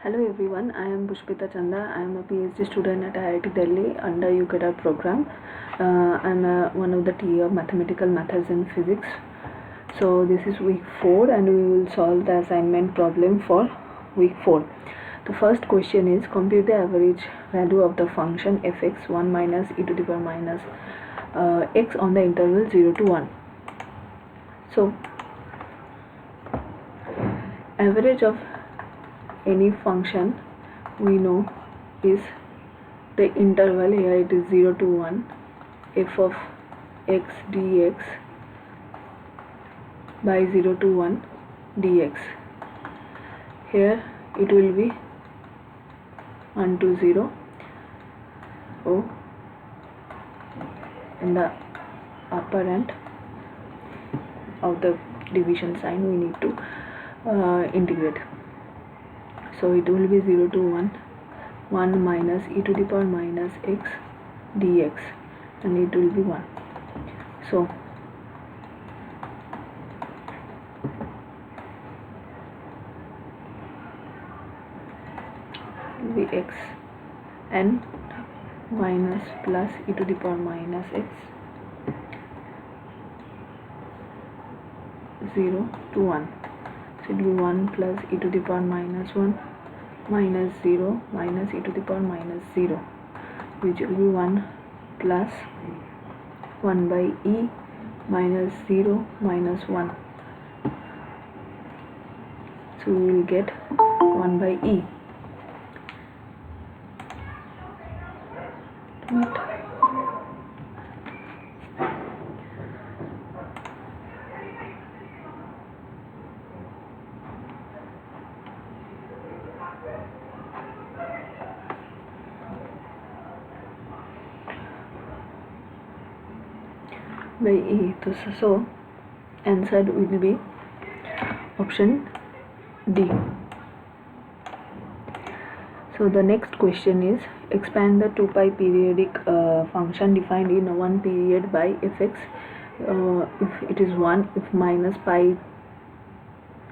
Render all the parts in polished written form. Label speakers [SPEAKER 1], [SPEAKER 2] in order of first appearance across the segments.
[SPEAKER 1] Hello everyone, I am Pushpita Chanda. I am a PhD student at IIT Delhi under UKEDAR program. I am one of the TA of Mathematical Methods in Physics. So this is week 4 and we will solve the assignment problem for week 4. The first question is compute the average value of the function fx 1 minus e to the power minus x on the interval 0 to 1. So average of any function we know is the interval. Here it is 0 to 1, f of x dx by 0 to 1 dx. Here it will be 1 to 0. In the upper end of the division sign we need to integrate. So it will be 0 to 1 minus e to the power minus x dx, and it will be 1. So it will be x and minus plus e to the power minus x 0 to 1. So it will be 1 plus e to the power minus 1 minus 0 minus e to the power minus 0, which will be 1 plus 1 by e minus 0 minus 1. So we will get 1 by e. By e. So answer will be option D. So the next question is expand the 2 pi periodic function defined in one period by fx if it is 1, if minus pi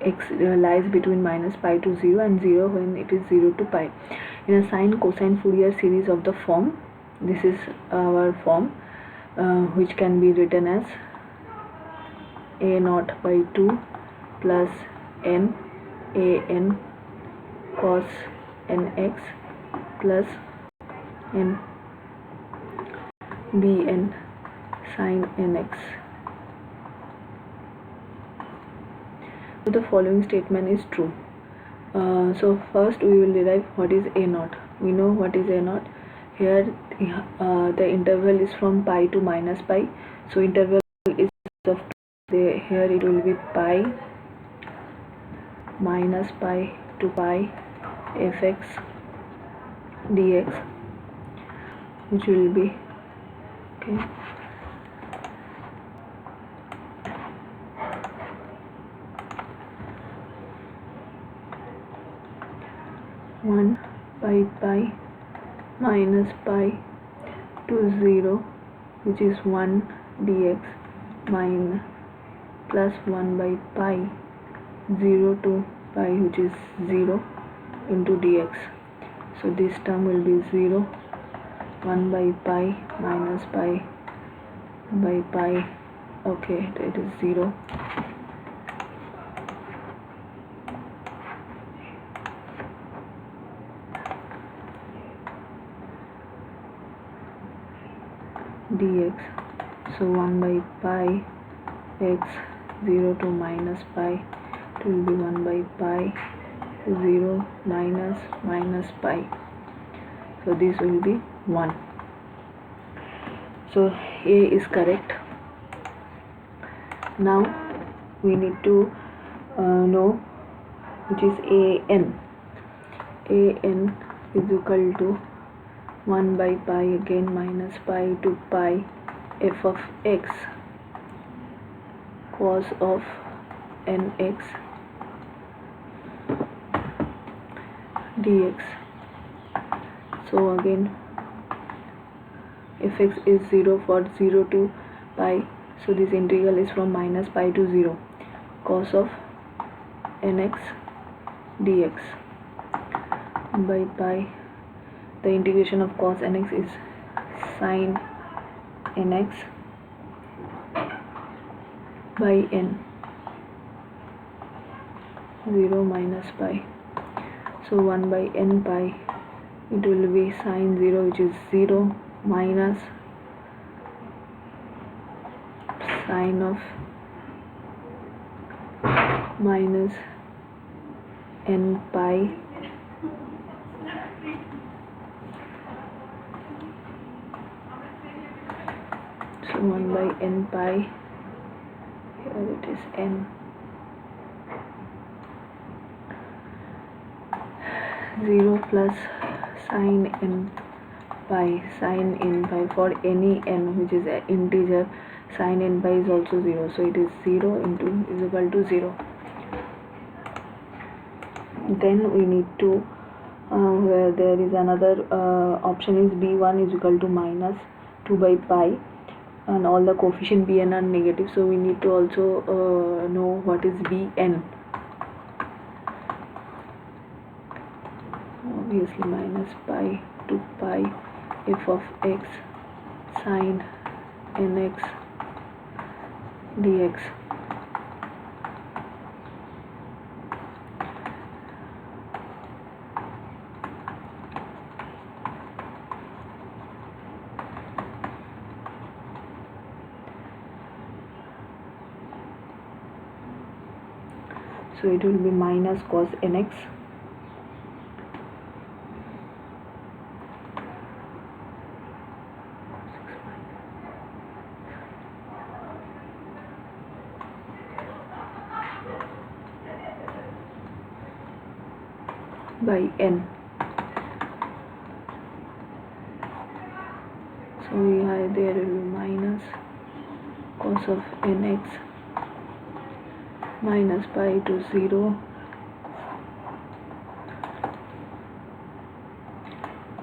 [SPEAKER 1] x lies between minus pi to 0 and 0 when it is 0 to pi in a sine cosine Fourier series of the form. This is our form which can be written as a naught by 2 plus n a n cos nx plus n bn sin nx. So the following statement is true. So first we will derive what is a naught. We know what is a naught. Here the interval is from pi to minus pi. So interval is of 2. Here it will be pi minus pi to pi fx dx, which will be 1 by pi minus pi to 0, which is 1 dx, minus plus 1 by pi 0 to pi, which is 0 into dx. So this term will be 0, 1 by pi minus pi by pi, it is 0. dx. So 1 by pi x 0 to minus pi, it will be 1 by pi 0 minus pi. So this will be 1. So A is correct. Now we need to know which is an. An is equal to 1 by pi again minus pi to pi f of x cos of nx dx. So again fx is 0 for 0 to pi, so this integral is from minus pi to 0, cos of nx dx. by pi. The integration of cos nx is sin nx by n, 0 minus pi. So 1 by n pi, it will be sine 0, which is 0, minus sine of minus n pi so 1 by n pi, here it is n, 0 plus sine n pi. For any n which is an integer, sine n pi is also 0, so it is 0 into is equal to 0. Then we need to where there is another option is b1 is equal to minus 2 by pi, and all the coefficient bn are negative, so we need to also know what is bn. Obviously minus pi to pi f of x sine nx dx. So it will be minus cos nx by n. So there will be minus cos of nx minus pi to 0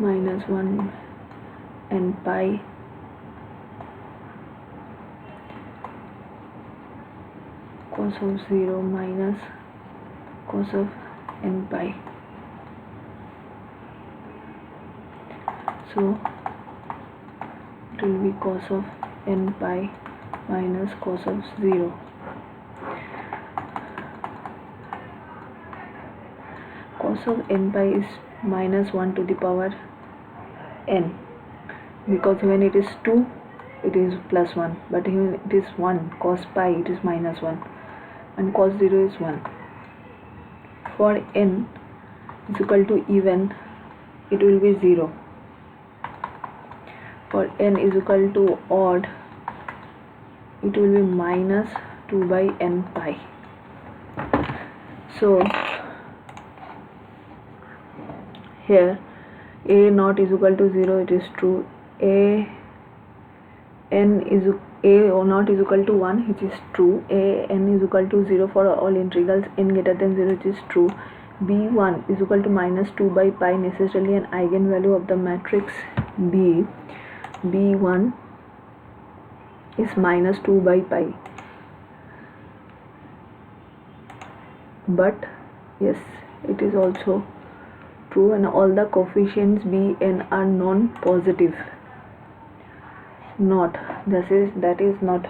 [SPEAKER 1] minus 1 n pi cos of 0 minus cos of n pi. So it will be cos of n pi minus cos of 0. Cos of n pi is minus 1 to the power n, because when it is 2 it is plus 1, but when it is 1 cos pi it is minus 1, and cos 0 is 1. For n is equal to even, it will be 0. For n is equal to odd, it will be minus 2 by n pi. So here a not is equal to 0, it is true. A not is equal to 1, which is true. A n is equal to 0 for all integrals n greater than 0, which is true. b1 is equal to minus 2 by pi, necessarily an eigenvalue of the matrix B. b1 is minus 2 by pi, but yes, it is also true, and all the coefficients bn are non-positive. That is not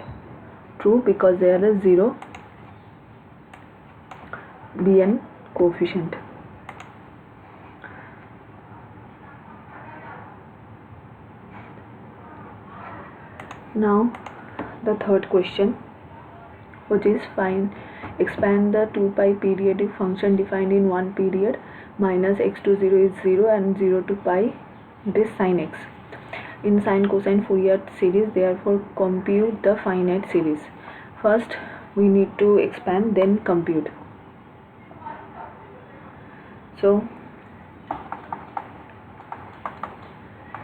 [SPEAKER 1] true, because there is 0 bn coefficient. Now the third question, which is expand the 2 pi periodic function defined in one period. Minus x to 0 is 0 and 0 to pi it is sin x. In sine cosine Fourier series, therefore compute the finite series. First we need to expand, then compute. So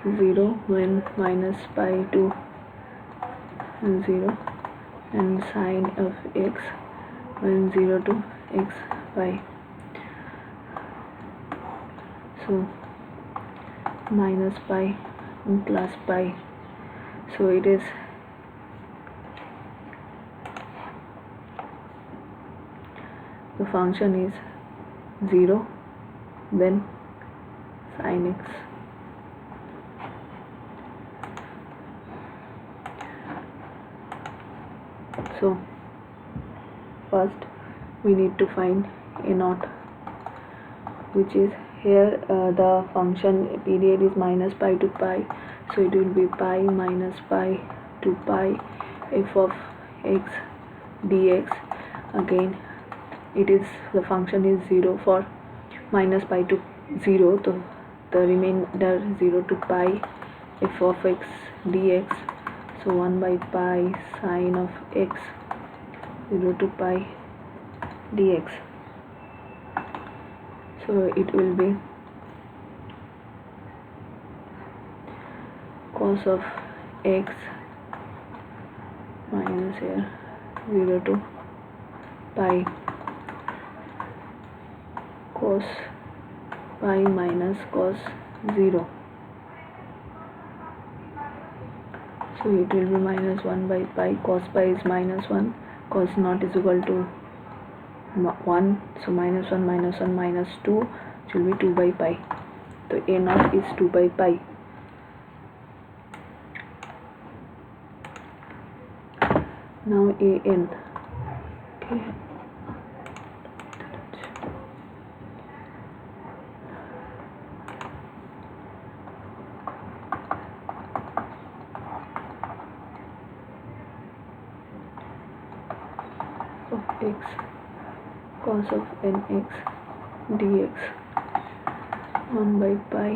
[SPEAKER 1] 0 when minus pi to 0 and sine of x when 0 to x pi. So minus pi and plus pi, so it is the function is 0, then sin x. So first we need to find a naught, which is here the function period is minus pi to pi, so it will be pi minus pi to pi f of x dx. Again it is, the function is 0 for minus pi to 0, so the remainder 0 to pi f of x dx. So 1 by pi sine of x 0 to pi dx. So it will be cos of x minus here 0 to pi cos pi minus cos 0. So it will be minus 1 by pi, cos pi is minus 1, cos naught is equal to 1, so minus 1 minus 1 minus 2, which will be 2 by pi. So a naught is 2 by pi. Now a n. Okay. Of x cos of nx dx 1 by pi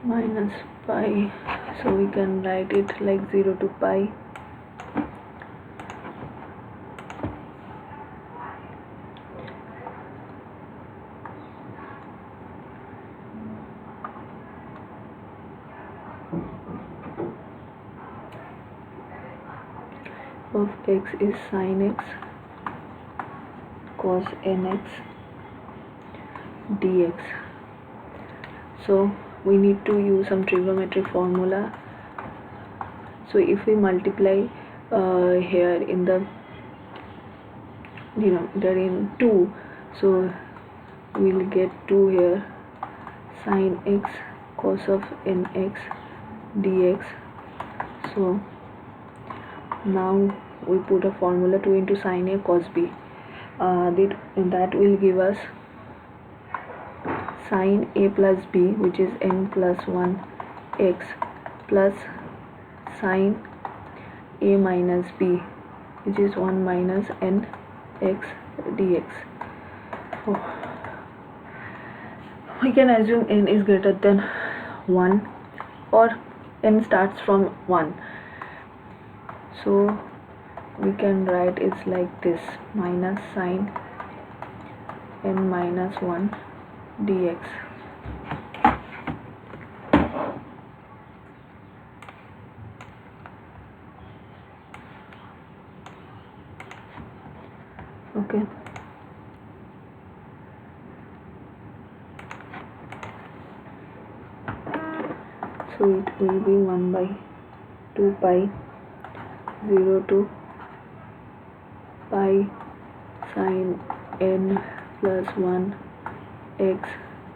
[SPEAKER 1] minus pi, so we can write it like 0 to pi of x is sin x cos nx dx. So we need to use some trigonometric formula. So if we multiply here in the denominator in 2, so we'll get 2 here, sin x cos of nx dx. So now we put a formula 2 into sin a cos b, that will give us sin a plus b, which is n plus 1 x, plus sin a minus b, which is 1 minus n x dx. Oh. We can assume n is greater than 1 or n starts from 1. So we can write it's like this, minus sin n minus 1 dx. Okay. So it will be 1 by 2 pi 0 to pi sin n plus 1 x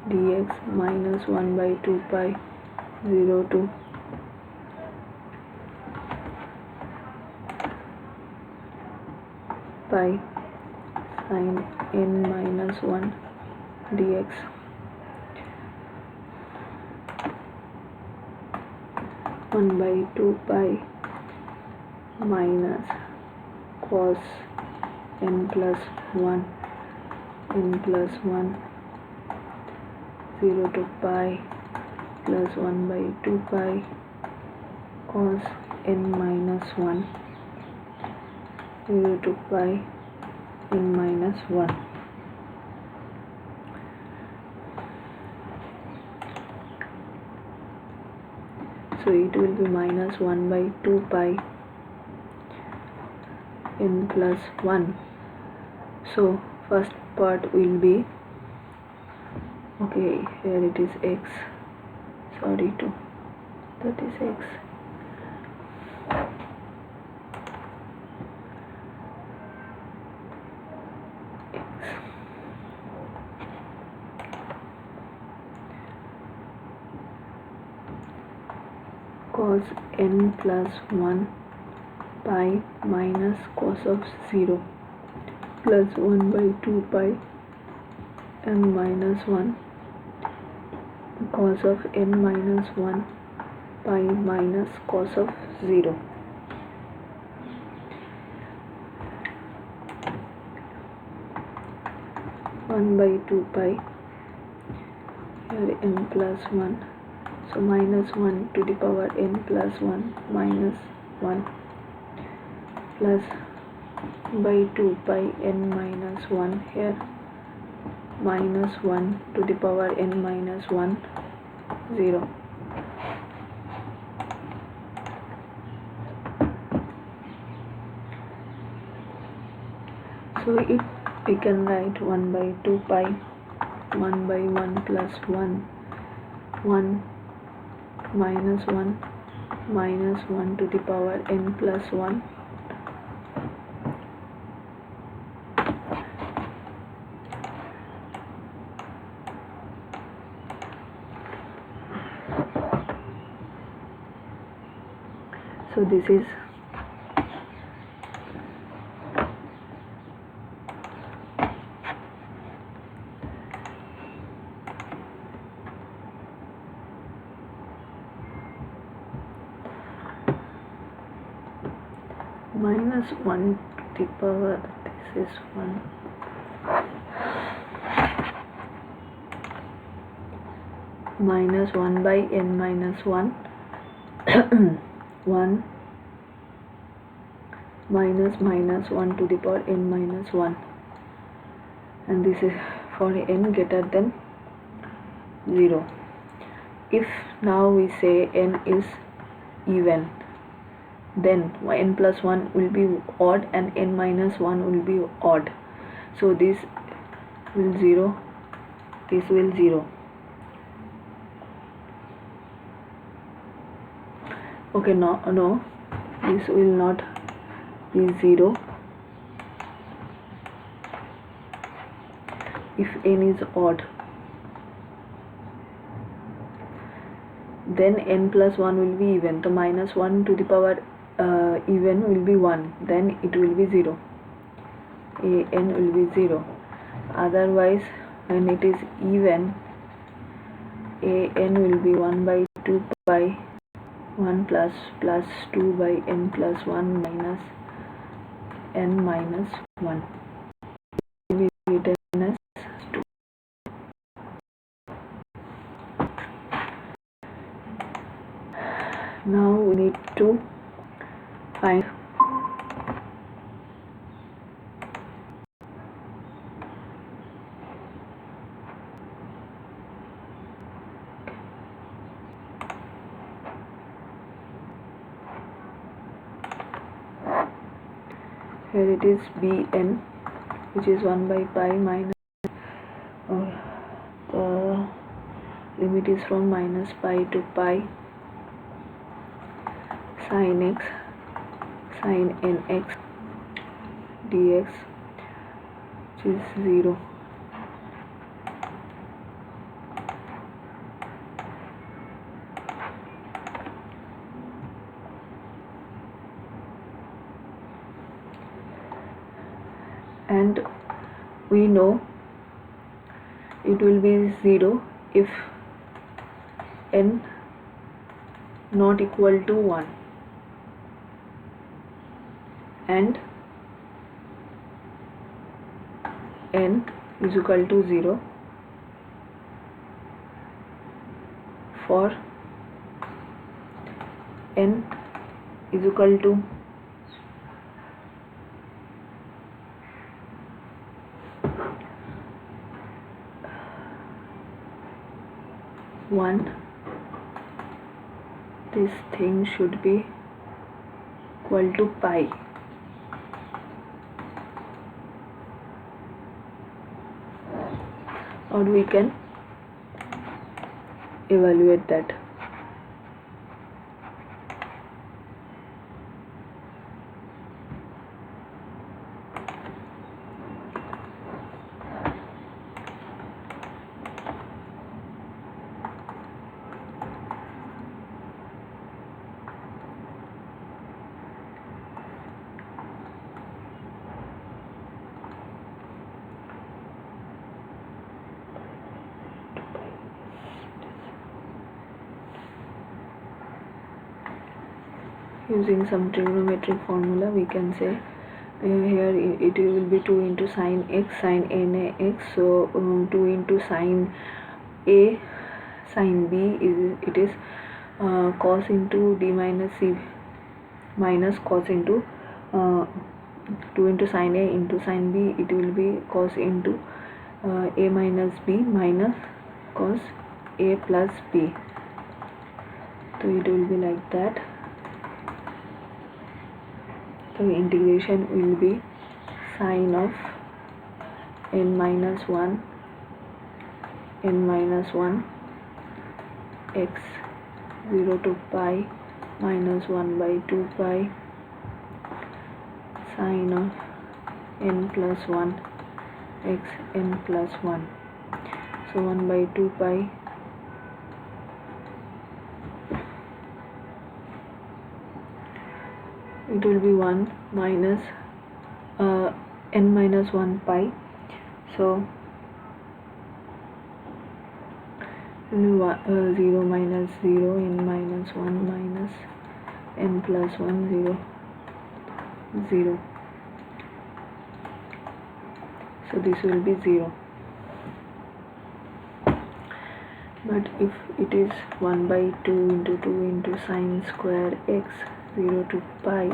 [SPEAKER 1] dx minus 1 by 2 pi 0 to pi sin n minus 1 dx. One by 2 pi minus cos n plus 1 0 to pi plus 1 by 2 pi cos n minus 1 0 to pi n minus 1. So it will be minus 1 by 2 pi n plus 1. So first part will be, okay, here it is x, sorry to, that is x. cos n plus 1 pi minus cos of 0 plus 1 by 2 pi n minus 1 cos of n minus 1 pi minus cos of 0. One by 2 pi, here n plus 1, so minus 1 to the power n plus 1 minus 1 plus by 2 pi n minus 1, here minus 1 to the power n minus 1, 0. So we can write 1 by 2 pi, 1 by 1 plus 1, 1 minus 1 to the power n plus 1. So this is minus 1 to the power, this is 1, minus 1 by n minus 1, 1 minus 1 to the power n minus 1, and this is for n greater than 0. If now we say n is even, then n plus 1 will be odd and n minus 1 will be odd, so this will 0, this will 0. Okay, no, this will not be 0 if n is odd. Then n plus 1 will be even, so minus 1 to the power even will be 1, then it will be 0, n will be 0. Otherwise, when it is even, n will be 1 by 2 pi 1 plus 2 by n plus 1 minus n minus 1, will be written as 2. Now we need to find here it is bn, which is 1 by pi minus, the limit is from minus pi to pi, sin x sin nx dx, which is 0. And we know it will be 0 if n not equal to 1 and n is equal to 0 for n is equal to 1, this thing should be equal to pi. Or we can evaluate that. using some trigonometric formula, we can say here it will be 2 into sine x sine nx. So 2 into sine a sine b is cos into d minus c minus cos into 2 into sine a into sine b, it will be cos into a minus b minus cos a plus b. So it will be like that. So integration will be sine of n minus 1 x 0 to pi minus 1 by 2 pi sine of n plus 1 x n plus 1. So 1 by 2 pi it will be 1 minus n minus 1 pi. So 0 minus 0 n minus 1 minus n plus 1 0 0. So this will be 0. But if it is 1 by 2 into sine square x 0 to pi,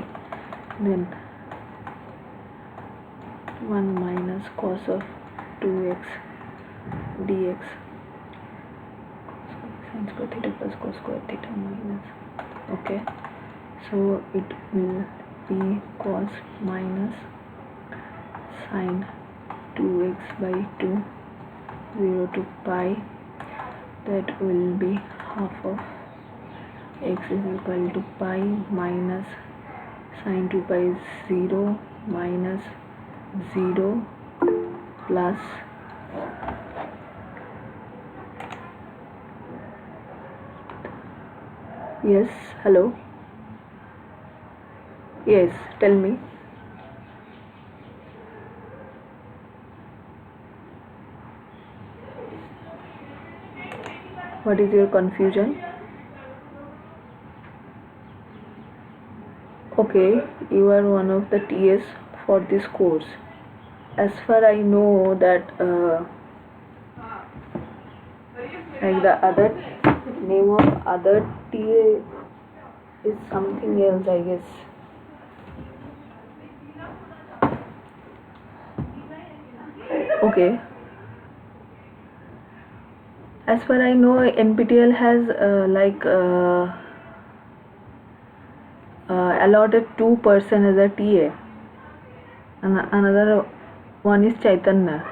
[SPEAKER 1] then 1 minus cos of 2x dx. Sin square theta plus cos square theta minus. Okay, so it will be cos minus sine 2x by 2 0 to pi, that will be half of x is equal to pi minus sine 2 pi is 0 minus 0 plus yes, hello, yes, tell me. What is your confusion? Okay, you are one of the TS for this course. As far I know that like the other name of other TA is something else, I guess. Okay. As far I know, NPTEL has allotted 2 person as a TA, and another one is Chaitanya.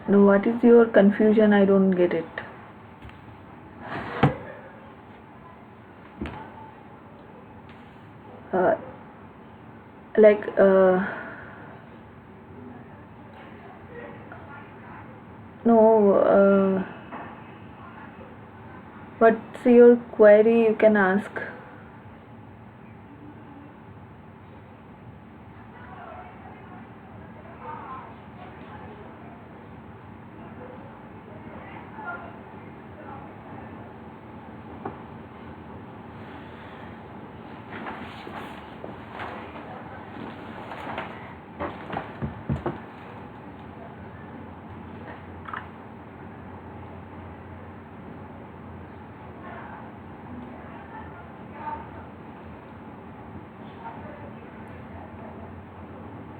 [SPEAKER 1] Now, what is your confusion? I don't get it. No, what's your query? You can ask.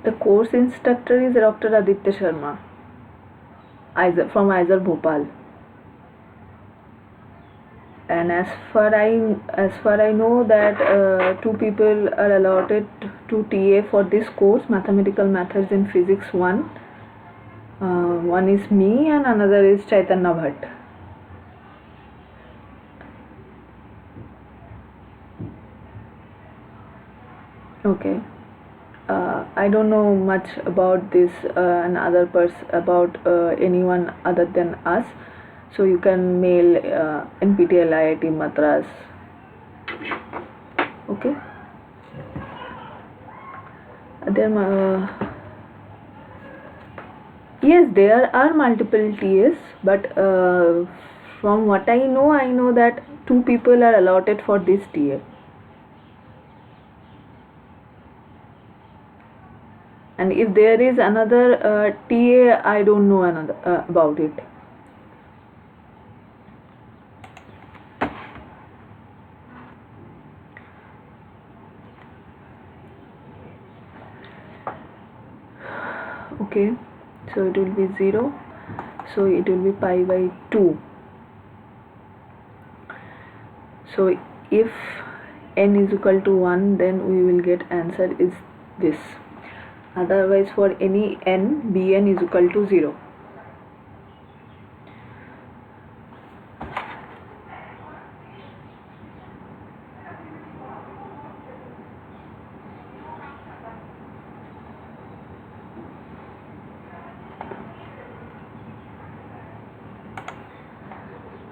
[SPEAKER 1] The course instructor is Dr. Aditya Sharma from Aizer Bhopal. And as far I know that 2 people are allotted to TA for this course, Mathematical Methods in Physics 1. One is me and another is Chaitanya Bhatt. Okay. I don't know much about this about anyone other than us. So you can mail NPTEL IIT Madras. Okay. Yes, there are multiple TAs, but from what I know that 2 people are allotted for this TA. And if there is another TA, I don't know another about it. Okay, so it will be 0, so it will be pi by 2. So if n is equal to 1, then we will get answer is this. Otherwise, for any n, bn is equal to 0.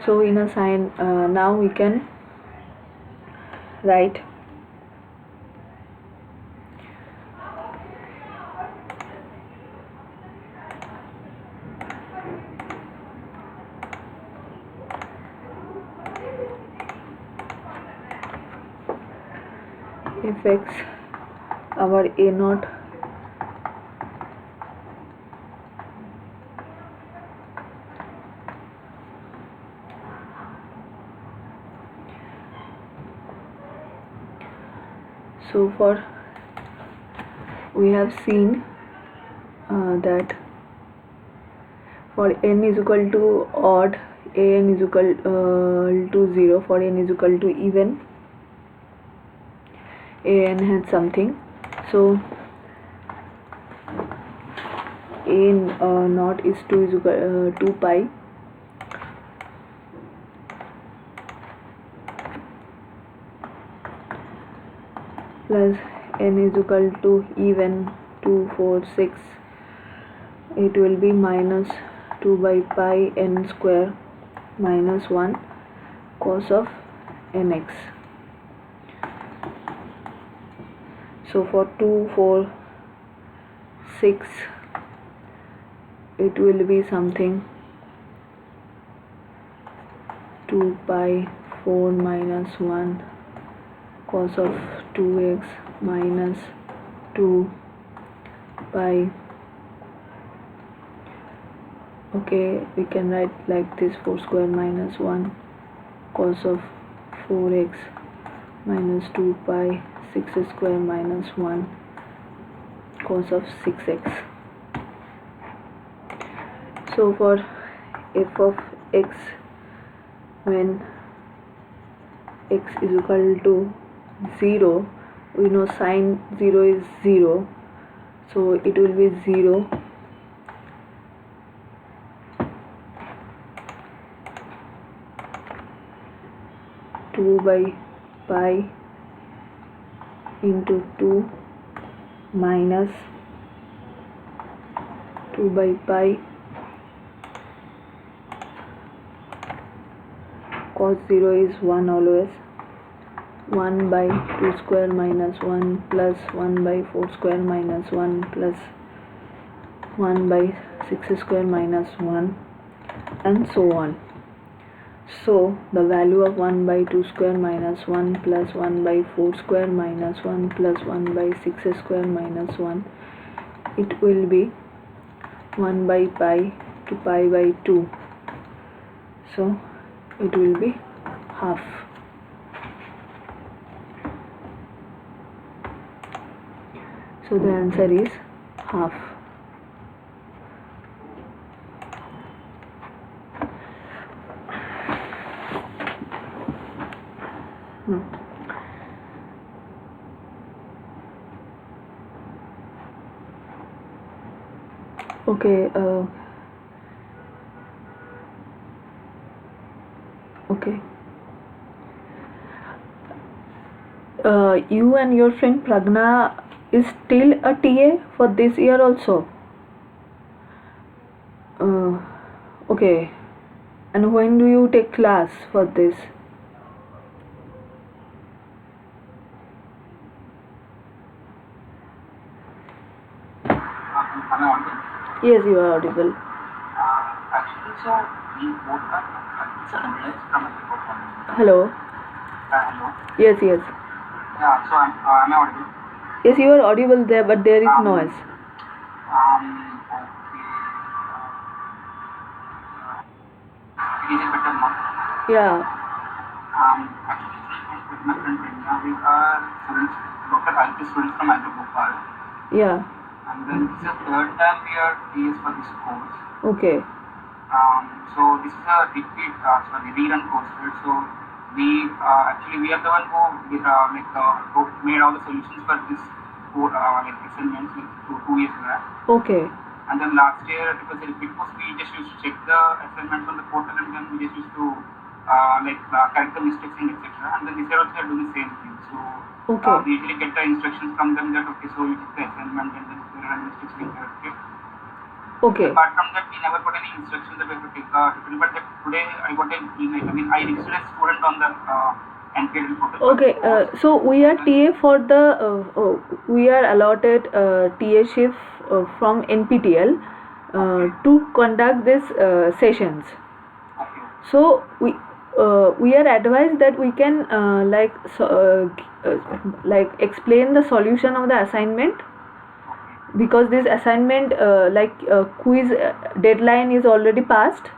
[SPEAKER 1] So in a sign, now we can write fx our a naught so for we have seen that for n is equal to odd, an is equal to 0. For n is equal to even, an has something. So a naught is 2 is equal 2 pi plus n is equal to even 2, 4, 6. It will be minus 2 by pi n square minus 1 cos of nx. So for 2, 4, 6, it will be something 2 pi 4 minus 1 cos of 2x minus 2 pi. Okay, we can write like this: 4 square minus 1 cos of 4x minus 2 pi 6 square minus 1 cos of 6x. So for f of x, when x is equal to 0, we know sine 0 is 0, so it will be 0 2 by pi into 2 minus 2 by pi cos 0 is 1 always, 1 by 2 square minus 1 plus 1 by 4 square minus 1 plus 1 by 6 square minus 1 and so on. So the value of 1 by 2 square minus 1 plus 1 by 4 square minus 1 plus 1 by 6 square minus 1, it will be 1 by pi to pi by 2. So it will be half. So the answer is half. Okay, okay. You and your friend Pragna is still a TA for this year also? Okay. And when do you take class for this? Yes, you are audible.
[SPEAKER 2] Actually, so we both are students from a performance.
[SPEAKER 1] Hello.
[SPEAKER 2] Hello.
[SPEAKER 1] Yes, yes.
[SPEAKER 2] Yeah, so am I audible?
[SPEAKER 1] Yes, you are audible there, but there is noise.
[SPEAKER 2] Okay. It is a better month.
[SPEAKER 1] Yeah.
[SPEAKER 2] Actually, with my friend Renia, we are students, Dr. IT students from Andhra Bhopal.
[SPEAKER 1] Yeah.
[SPEAKER 2] And then this is the third time we are TS for this course.
[SPEAKER 1] Okay.
[SPEAKER 2] So this is a repeat, rerun course, right? So we actually we are the one who made all the solutions for this assignments like two years back.
[SPEAKER 1] Okay.
[SPEAKER 2] And then last year it was a repeat course. We just used to check the assignments on the portal, and then we just used to correct the mistakes and etc. And then this year also we are doing the same thing. So
[SPEAKER 1] Okay.
[SPEAKER 2] we usually get the instructions from them that okay, so you check the assignment and then if there are any mistakes we correct it.
[SPEAKER 1] Okay.
[SPEAKER 2] Apart from that, we never got any instructions that we have to take but that today I got an email. I mean, I registered as student on the NPTEL portal.
[SPEAKER 1] Okay, so we are TA for the we are allotted TA shift from NPTEL to conduct these sessions.
[SPEAKER 2] Okay.
[SPEAKER 1] So we are advised that we can like explain the solution of the assignment, because this assignment quiz deadline is already passed.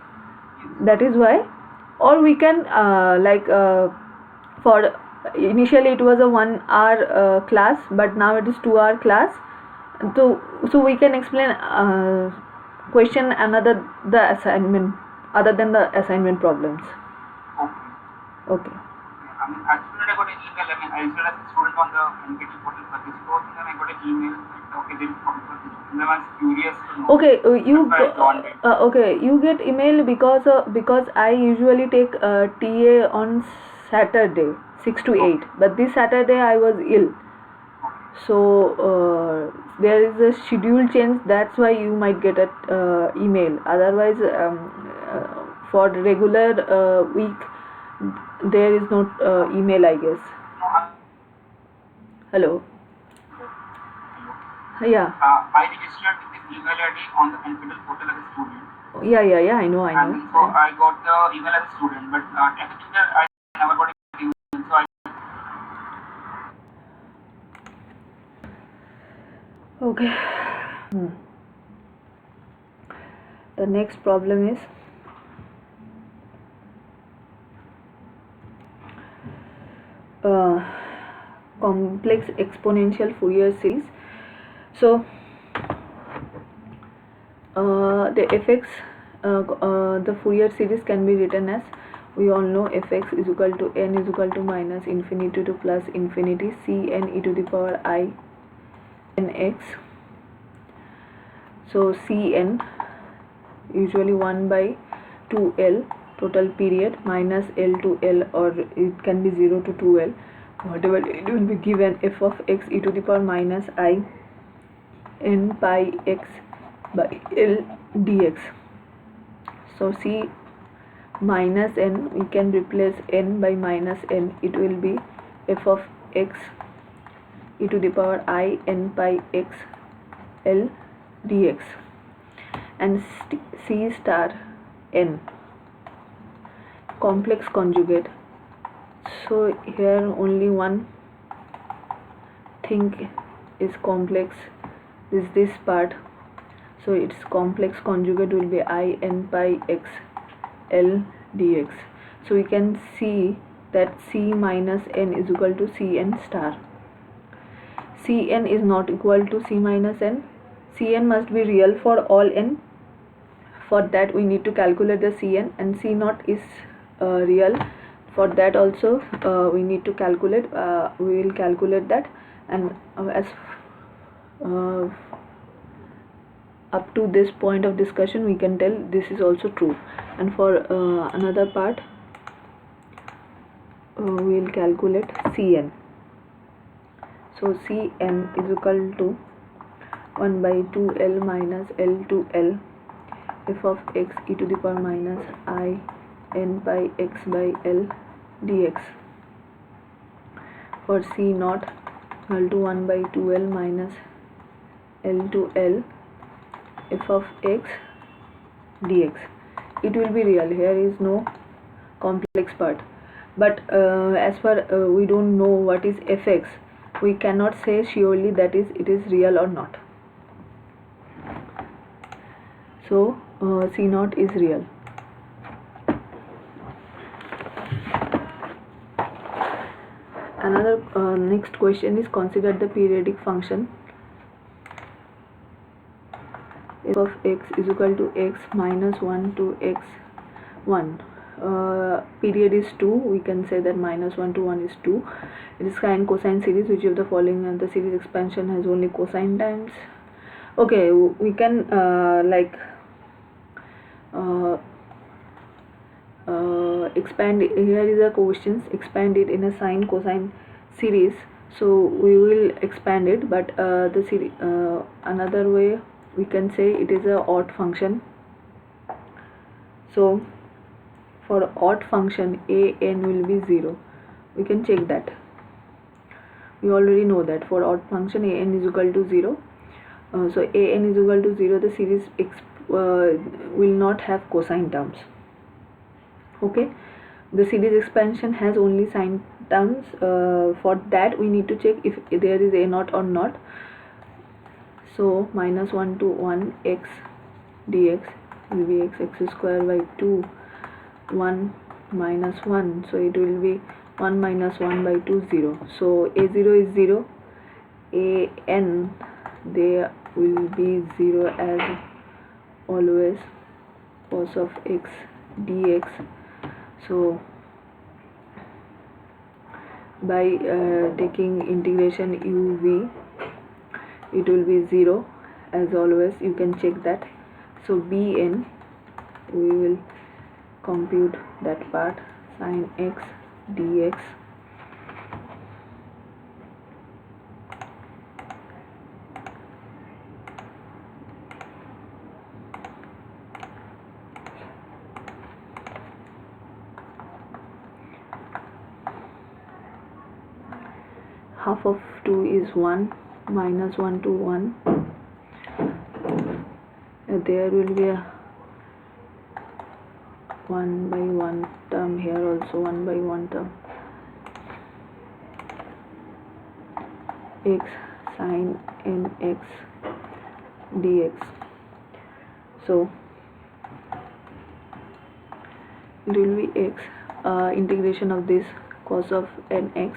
[SPEAKER 1] That is why. Or we can for initially it was a 1 hour class, but now it is 2 hour class. So we can explain question another the assignment other than the assignment problems. Okay.
[SPEAKER 2] I mean, actually I got an email. I mean, I registered as a student on the NPTEL portal for this course, and then I got an email that okay, there is problem for this. And then I was curious to know.
[SPEAKER 1] Okay,
[SPEAKER 2] Okay,
[SPEAKER 1] you get email because I usually take TA on Saturday 6 to 8, but this Saturday I was ill, so there is a schedule change. That's why you might get a email. Otherwise, for regular week there is no email, I guess. Hello. Yeah.
[SPEAKER 2] I registered with this email ID on the NPTEL portal as a student.
[SPEAKER 1] Yeah, I know.
[SPEAKER 2] And so I got the email as a student, but as a teacher I never got an email. So
[SPEAKER 1] Okay. The next problem is complex exponential Fourier series. So the fx the Fourier series can be written as, we all know, fx is equal to n is equal to minus infinity to plus infinity cn e to the power I nx. So cn usually 1 by 2l total period minus l to l, or it can be 0 to 2l, whatever it will be given, f of x e to the power minus I n pi x by l dx. So c minus n, we can replace n by minus n, it will be f of x e to the power I n pi x l dx. And c star n, complex conjugate. So here only one thing is complex, is this part. So its complex conjugate will be I n pi x l dx. So we can see that c minus n is equal to cn star. Cn is not equal to c minus n. Cn must be real for all n. For that we need to calculate the Cn, and C naught is real. For that also we need to calculate, we will calculate that, and as up to this point of discussion we can tell this is also true. And for another part we will calculate Cn. So Cn is equal to 1 by 2l minus l to l f of x e to the power minus I n pi x by l dx. For C naught equal to 1 by 2l minus l to l f of x dx. It will be real. Here is no complex part. But as far we don't know what is fx, we cannot say surely that it is real or not. So c naught is real. Another next question is, consider the periodic function f of x is equal to x minus 1 to x 1. Period is 2. We can say that minus 1 to 1 is 2. It is sine cosine series. Which of the following and the series expansion has only cosine times? Okay, we can expand it. Here is a questions, expand it in a sine cosine series. So we will expand it, but the series another way we can say it is a odd function. So for odd function an will be 0. We can check that. We already know that for odd function an is equal to 0. So an is equal to 0, the series will not have cosine terms. Okay, the series expansion has only sine terms. For that we need to check if there is a naught or not. So minus 1 to 1 x dx will be x square by 2, 1 minus 1, so it will be 1 minus 1 by 2, 0. So a0 is 0, an there will be 0 as always, cos of x dx. So by taking integration uv, it will be 0 as always. You can check that. So bn, we will compute that part, sin x dx. Half of 2 is 1, minus 1 to 1. There will be a 1 by 1 term, here also 1 by 1 term. X sin nx dx. So it will be x integration of this cos of nx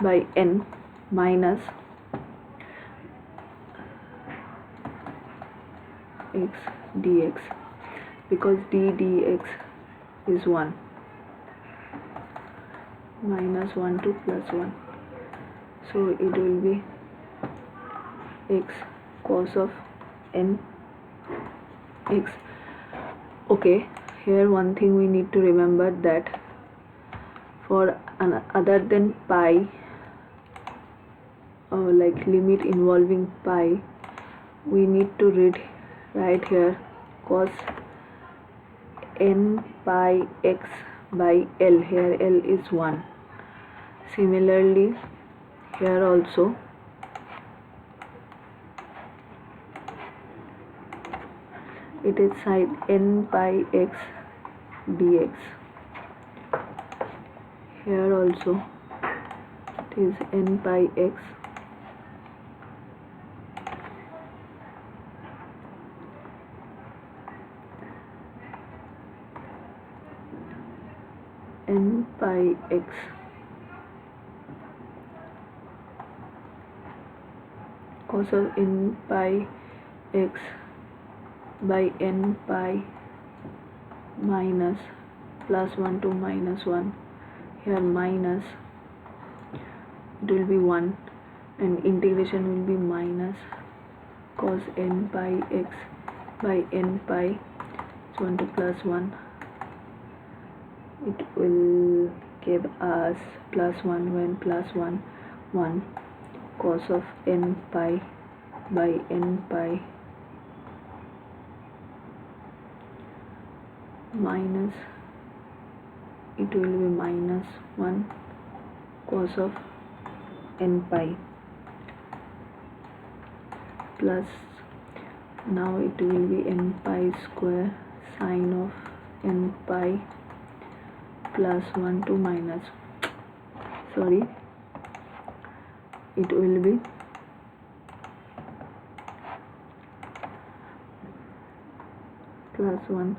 [SPEAKER 1] by n minus x dx, because d dx is 1, minus 1 to plus 1. So it will be x cos of n x. Okay, here one thing we need to remember, that for other than pi, like limit involving pi, we need to write here cos n pi x by l. Here l is 1. Similarly here also it is sin n pi x dx. Here also it is n pi x n pi x cos of n pi x by n pi minus plus 1 to minus 1. Here minus, it will be 1, and integration will be minus cos n pi x by n pi, 1 to plus 1. It will give us plus 1 when plus 1 1, cos of n pi by n pi minus, it will be minus 1 cos of n pi plus Now it will be n pi square sine of n pi plus 1 to minus, sorry, it will be plus 1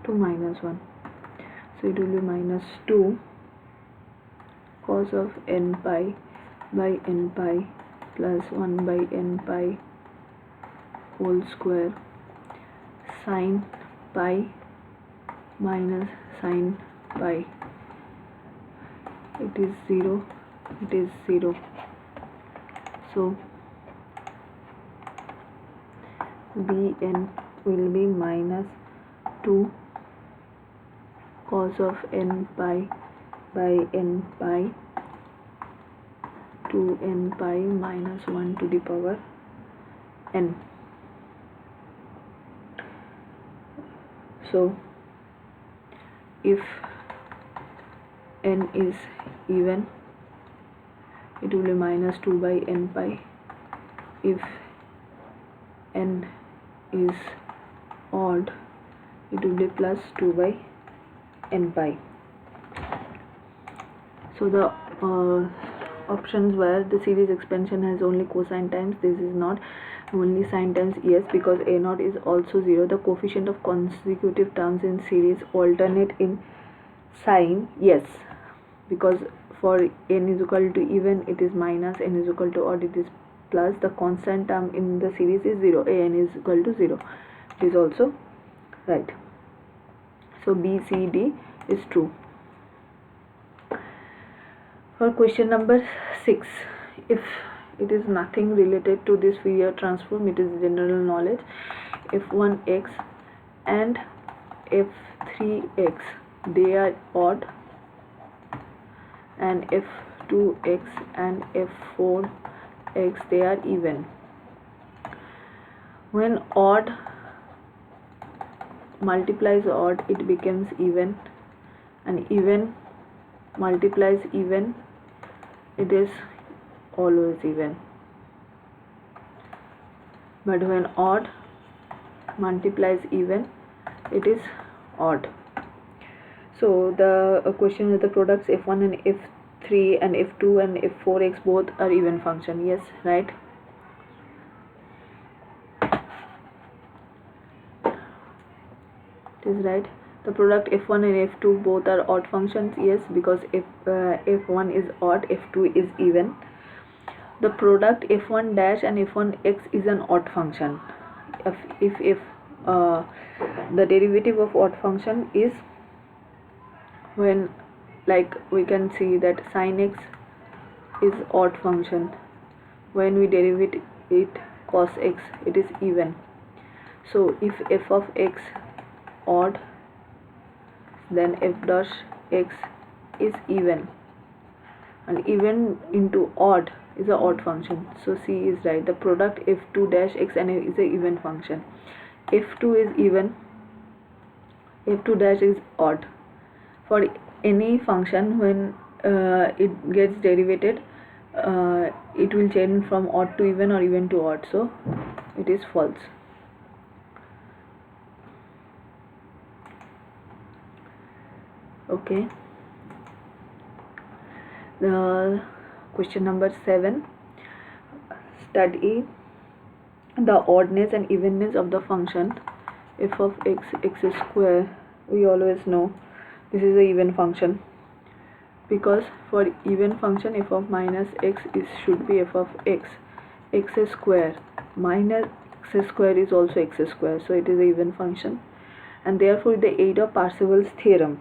[SPEAKER 1] to minus 1, so it will be minus 2 cos of n pi by n pi plus 1 by n pi whole square sine pi minus sine pi. It is 0, it is 0, so Bn will be minus 2 cos of n pi by n pi to n pi minus 1 to the power n. So if n is even, it will be minus 2 by n pi. If n is odd, it will be plus 2 by n pi. So the options were the series expansion has only cosine times, this is not, only sine times, yes, because a naught is also 0. The coefficient of consecutive terms in series alternate in sine, yes, because for n is equal to even it is minus, n is equal to odd it is plus. The constant term in the series is 0, an is equal to 0, it is also right. So B, C, D is true. For question number 6, if it is nothing related to this Fourier transform, it is general knowledge. f1x and f3x, they are odd, and f2x and f4x, they are even. When odd multiplies odd, it becomes even, and even multiplies even, it is always even. But when odd multiplies even, it is odd. So the question is the products f1 and f3 and f2 and f4x both are even function. Yes, right. It is right. The product f1 and f2 both are odd functions. Yes, because f1 is odd, f2 is even. The product f1 dash and f1x is an odd function. If the derivative of odd function is when, like we can see that sin x is odd function, when we derive it cos x, it is even. So if f of x odd, then f dash x is even, and even into odd is an odd function. So C is right. The product f2 dash x and is an even function. f2 is even, f2 dash is odd. For any function, when it gets derivated, it will change from odd to even or even to odd, so it is false. Okay, the question number 7, study the oddness and evenness of the function f of x, x square. We always know this is an even function, because for even function f of minus x should be f of x, x square minus x square is also x square, so it is an even function. And therefore with the aid of Parseval's theorem,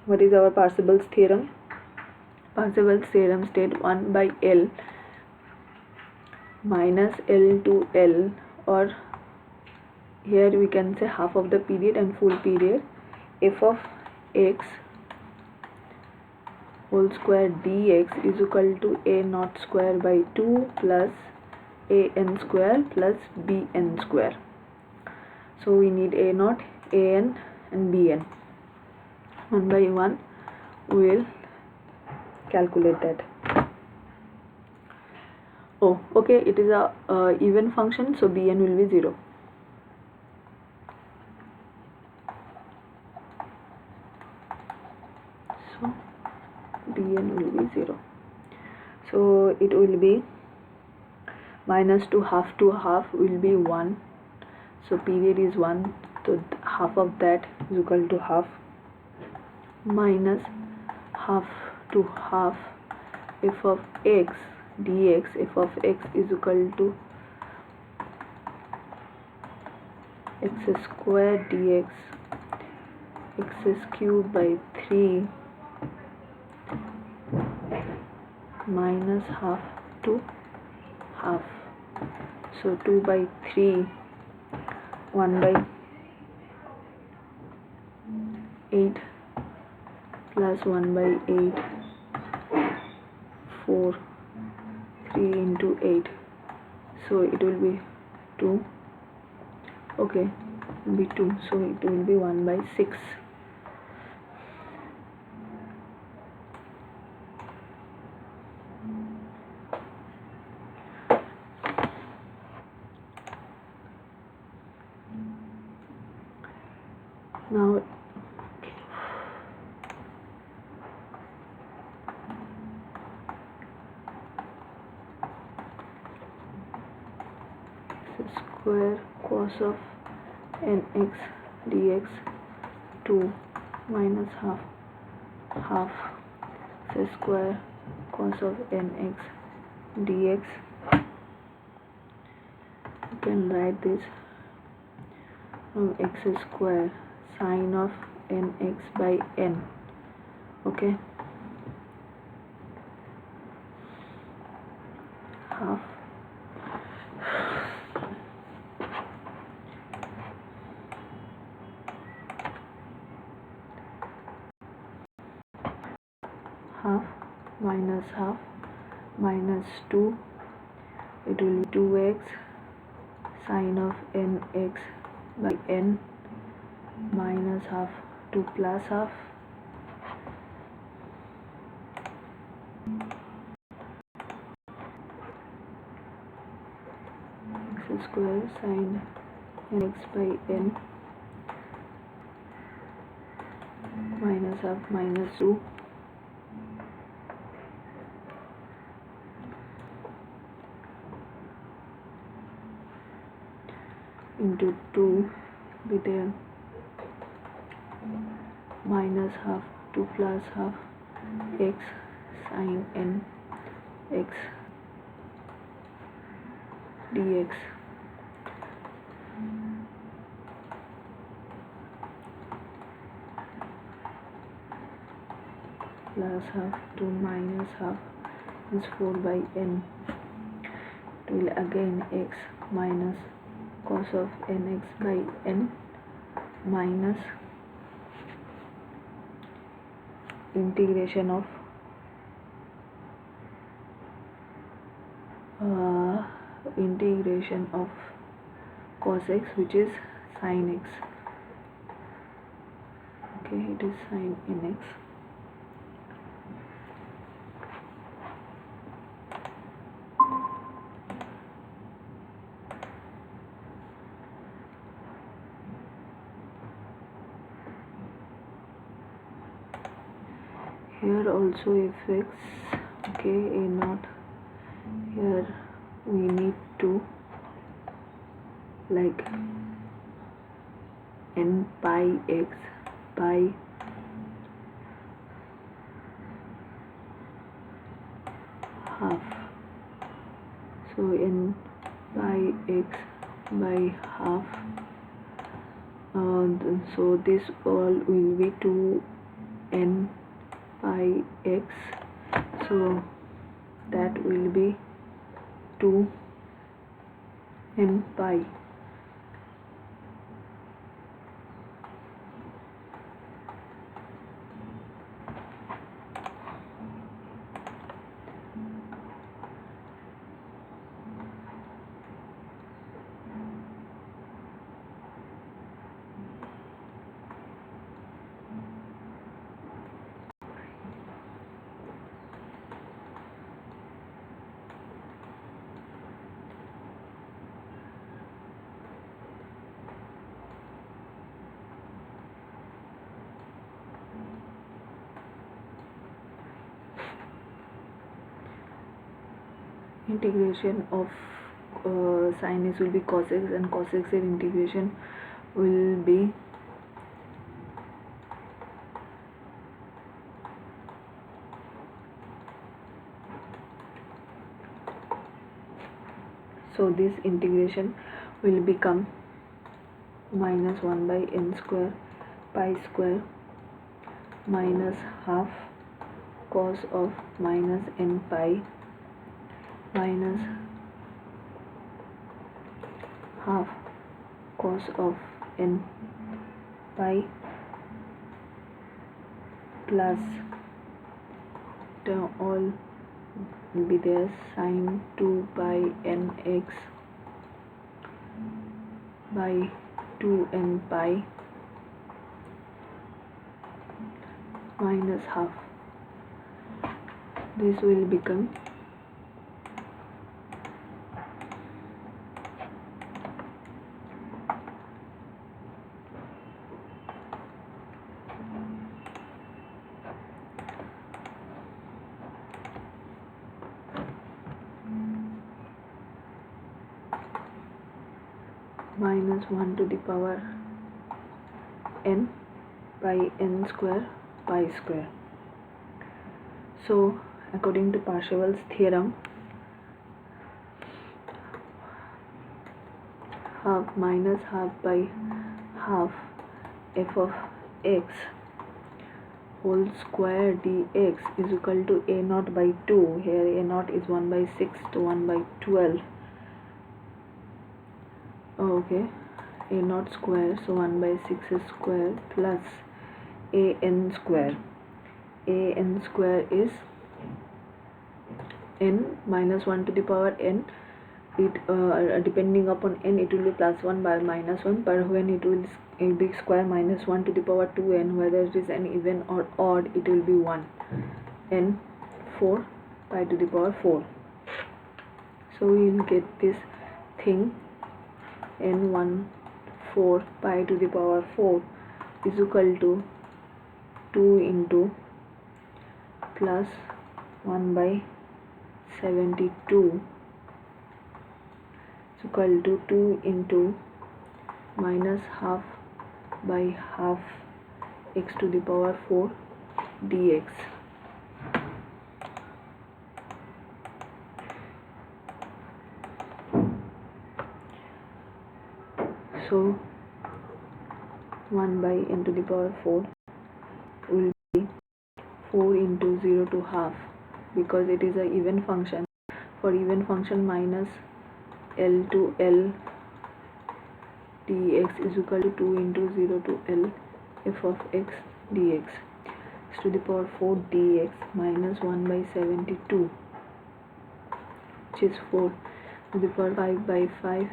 [SPEAKER 1] what is our Parseval's theorem? Parseval's theorem states 1 by L minus L to L, or here we can say half of the period and full period, f of x whole square dx is equal to a naught square by 2 plus a n square plus b n square. So we need a naught, a n and b n. One by one we will calculate that. Oh, okay, it is a even function, so bn will be 0. function will be 0. So it will be minus to half will be 1. So period is 1, so half of that is equal to half, minus half to half f of x dx. F of x is equal to x square dx, x cubed by 3 minus half to half. So 2 by 3, 1 by 8 plus 1 by 8, 4, 3 into 8. So it will be 2. Okay, it will be 2. So it will be 1 by 6. Now x square cos of nx dx, 2 minus half x square cos of nx dx. You can write this x square sine of nx by n. Okay, half minus half minus 2, it will be 2x sine of nx by n minus half to plus half, x square sine nx by n minus half minus 2 into 2 be there, minus half to plus half x sine n x dx plus half to minus half is 4 by n. It will again x minus cos of nx by n minus integration of cos x, which is sin x. Okay, it is sin nx. Here also fx, okay, a naught. Here we need to like n pi x by half. So n pi x by half. So this all will be 2n pi x. So that will be 2n pi. integration of sin x will be cos x, and cos x এর integration will be so this integration will become minus 1 by n square pi square minus half cos of minus n pi minus half cos of n pi plus the all will be there sin 2 pi nx by 2n pi minus half. This will become minus 1 to the power n by n square pi square. So according to Parseval's theorem, half minus half by half f of x whole square dx is equal to a naught by 2. Here a naught is 1 by 6 to 1 by 12. Okay, a naught square, so 1 by 6 is square plus a n square. A n square is n minus 1 to the power n. It depending upon n, it will be plus 1 by minus 1, but when it will be square minus 1 to the power 2n, whether it is an even or odd, it will be 1. N 4 pi to the power 4. So we will get this thing n1 4 pi to the power 4 is equal to 2 into plus 1 by 72 is equal to 2 into minus half by half x to the power 4 dx. So 1 by n to the power 4 will be 4 into 0 to half, because it is a even function. For even function, minus L to L dx is equal to 2 into 0 to L f of x dx to the power 4 dx minus 1 by 72, which is 4 to the power 5 by 5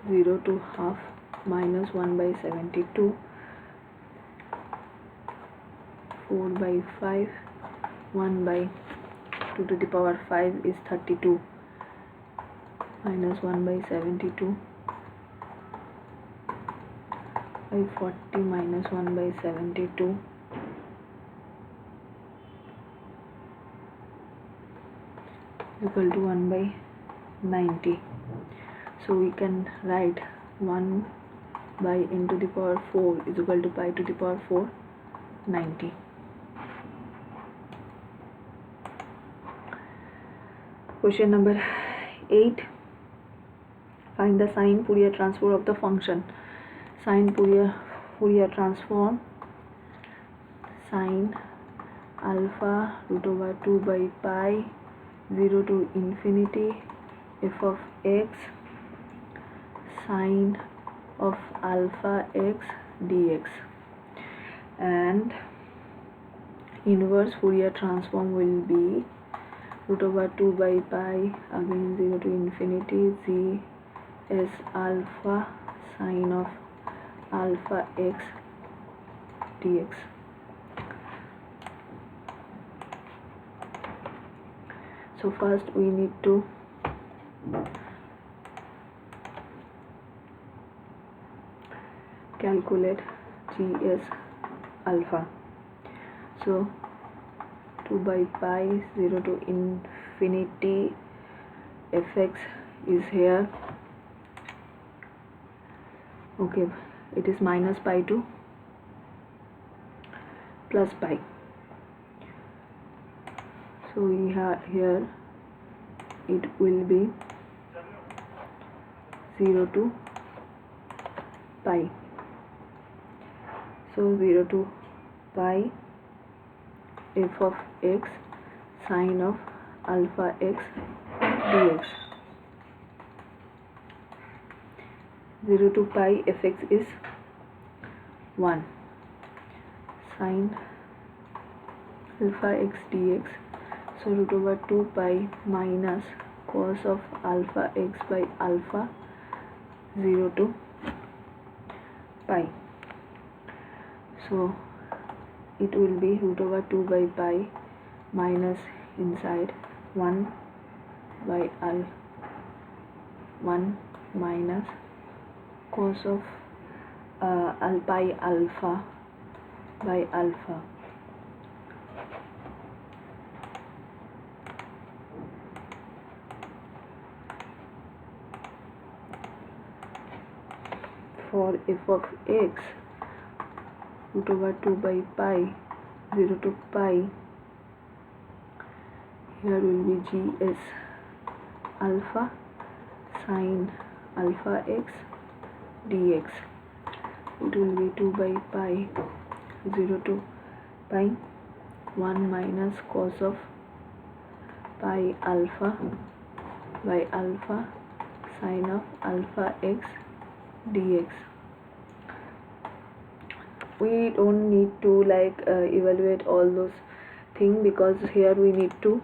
[SPEAKER 1] 0 to half minus 1 by 72, 4 by 5, 1 by 2 to the power 5 is 32 minus 1 by 72 by 40 minus 1 by 72 equal to 1 by 90. So we can write 1 by n to the power 4 is equal to pi to the power 4 90. Question number 8. Find the sine Fourier transform of the function. Sine Fourier transform sine alpha root over 2 by pi 0 to infinity f of x sine of alpha x dx, and inverse Fourier transform will be root over 2 by pi again 0 to infinity z s alpha sine of alpha x dx. So first we need to calculate gs alpha. So 2 by pi 0 to infinity fx is here. Okay, it is minus pi to plus pi. So we have here it will be 0 to pi. So 0 to pi f of x sine of alpha x dx. 0 to pi fx is 1 sine alpha x dx. So root over 2 pi minus cos of alpha x by alpha 0 to pi. So it will be root over 2 by pi minus inside 1 by 1 minus cos of pi alpha by alpha. For f of x, root over 2 by pi 0 to pi, here will be gs alpha sine alpha x dx. It will be 2 by pi 0 to pi 1 minus cos of pi alpha by alpha sine of alpha x dx. We don't need to evaluate all those things, because here we need to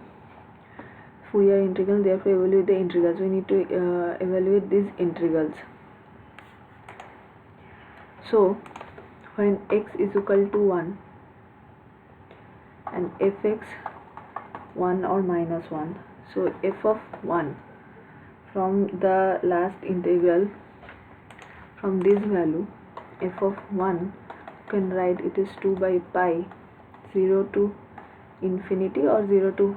[SPEAKER 1] Fourier integral, therefore evaluate the integrals. We need to evaluate these integrals. So when x is equal to 1 and fx 1 or minus 1, so f of 1 from the last integral, from this value f of 1, you can write it is 2 by pi 0 to infinity or 0 to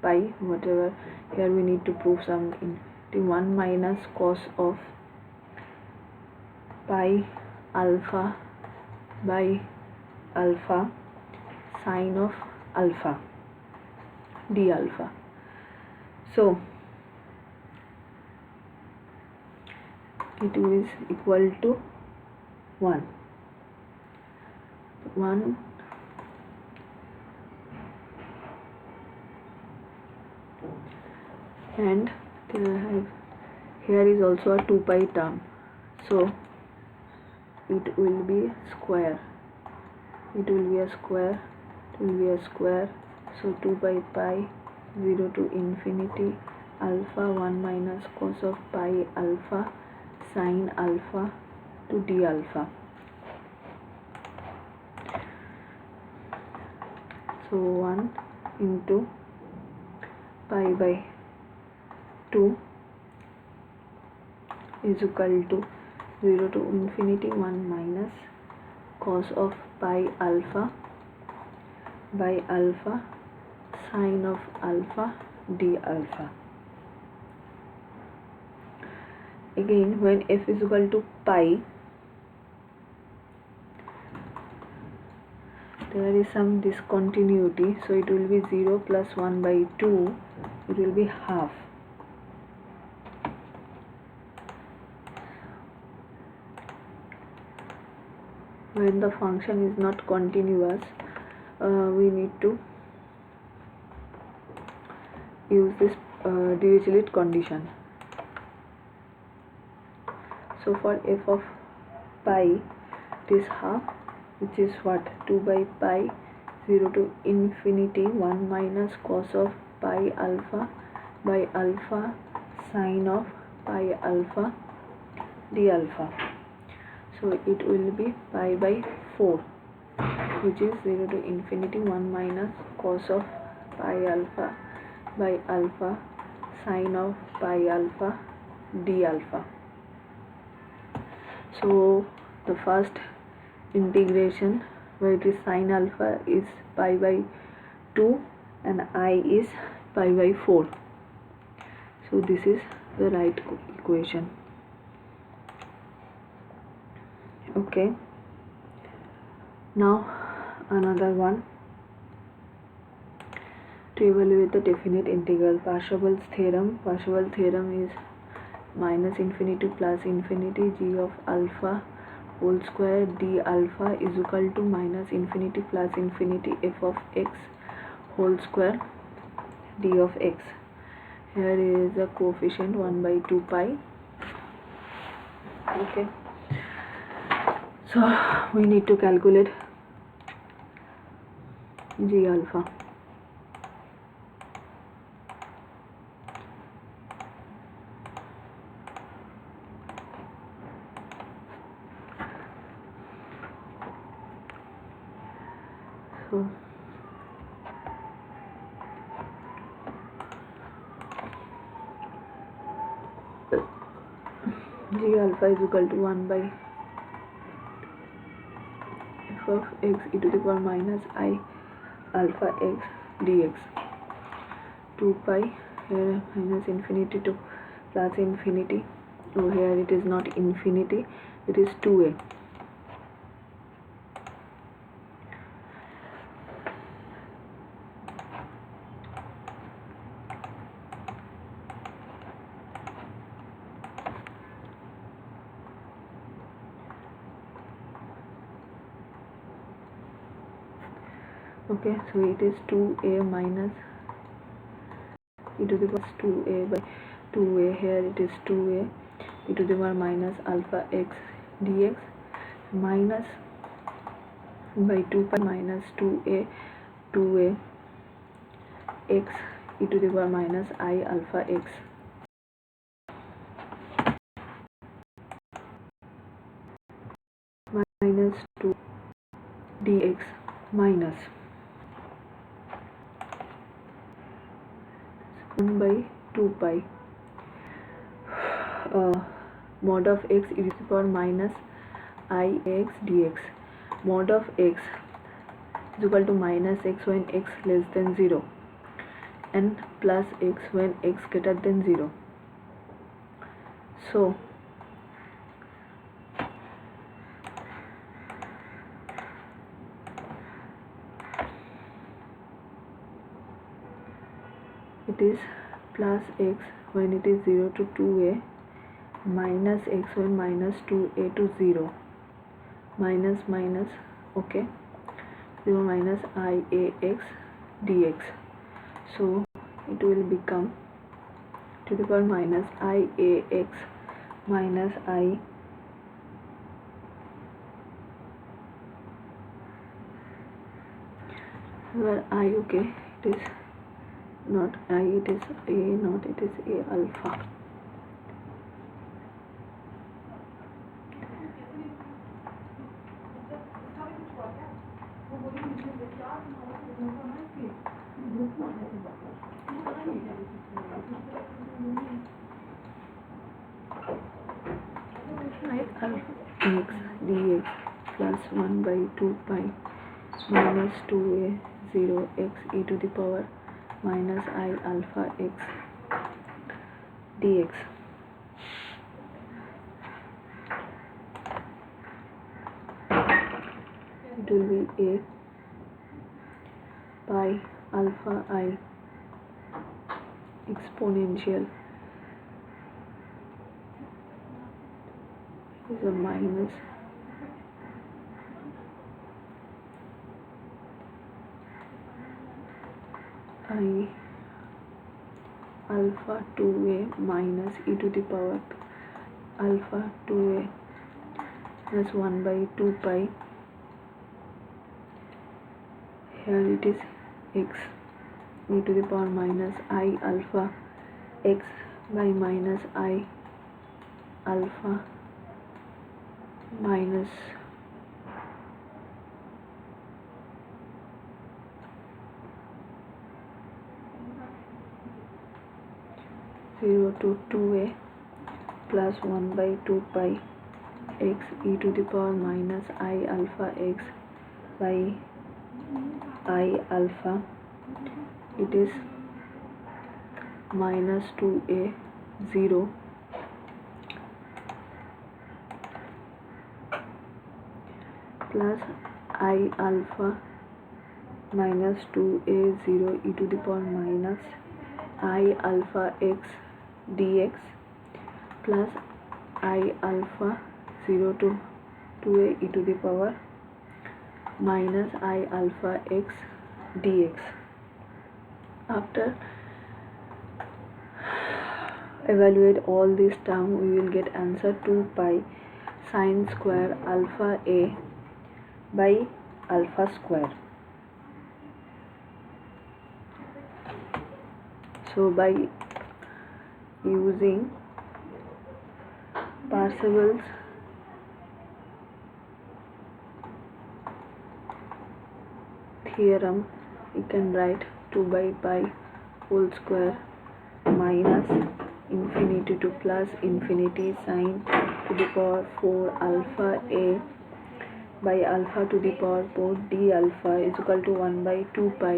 [SPEAKER 1] pi, whatever. Here we need to prove some infinity. 1 minus cos of pi alpha by alpha sine of alpha d alpha. So it is equal to 1 and here is also a 2 pi term, so it will be square. It will be a square. It will be a square. So 2 by pi 0 to infinity alpha 1 minus cos of pi alpha sine alpha to d alpha. So 1 into pi by 2 is equal to 0 to infinity 1 minus cos of pi alpha by alpha sine of alpha d alpha. Again, when f is equal to pi, there is some discontinuity, so it will be 0 plus 1 by 2, it will be half. When the function is not continuous, we need to use this Dirichlet condition. So for f of pi, it is half, which is what? 2 by pi 0 to infinity 1 minus cos of pi alpha by alpha sine of pi alpha d alpha. So it will be pi by 4, which is 0 to infinity 1 minus cos of pi alpha by alpha sine of pi alpha d alpha. So the first integration, where it is sine alpha, is pi by 2 and I is pi by 4. So this is the right equation. Okay, now another one. To evaluate the definite integral, Parseval's theorem. Parseval's theorem is minus infinity plus infinity g of alpha whole square d alpha is equal to minus infinity plus infinity f of x whole square d of x. Here is a coefficient 1 by 2 pi. Okay, so we need to calculate g alpha. So g alpha is equal to 1 by f of x e to the power minus I alpha x dx. 2 pi, here minus infinity to plus infinity. Oh, here it is not infinity, it is 2a. Okay, so it is 2a minus e to the power 2a by 2a. Here it is 2a e to the power minus alpha x dx minus by 2 pi minus 2a x e to the power minus I alpha x minus 2 dx minus 1 by 2 pi mod of x e to the power minus I x dx. Mod of x is equal to minus x when x less than 0 and plus x when x greater than 0. So it is plus x when it is 0 to 2a minus x when minus 2a to 0 minus minus, okay, 0 minus I a x dx. So it will become to the power minus I a x minus I where I, okay, it is not I, it is a, not it is a alpha. I alpha x dx plus 1 by 2 pi minus 2a 0 x e to the power minus I alpha x dx. It will be a pi alpha I exponential is a minus I alpha 2a minus e to the power alpha 2a plus 1 by 2 pi. Here it is x e to the power minus I alpha x by minus I alpha minus zero to 2a plus 1 by 2 pi x e to the power minus I alpha x by I alpha. It is minus 2a 0 plus I alpha minus 2a 0 e to the power minus I alpha x dx plus I alpha 0 to 2a e to the power minus I alpha x dx. After evaluate all these terms, we will get answer 2 pi sine square alpha a by alpha square. So by using Parseval's theorem, we can write 2 by pi whole square minus infinity to plus infinity sine to the power 4 alpha a by alpha to the power 4 d alpha is equal to 1 by 2 pi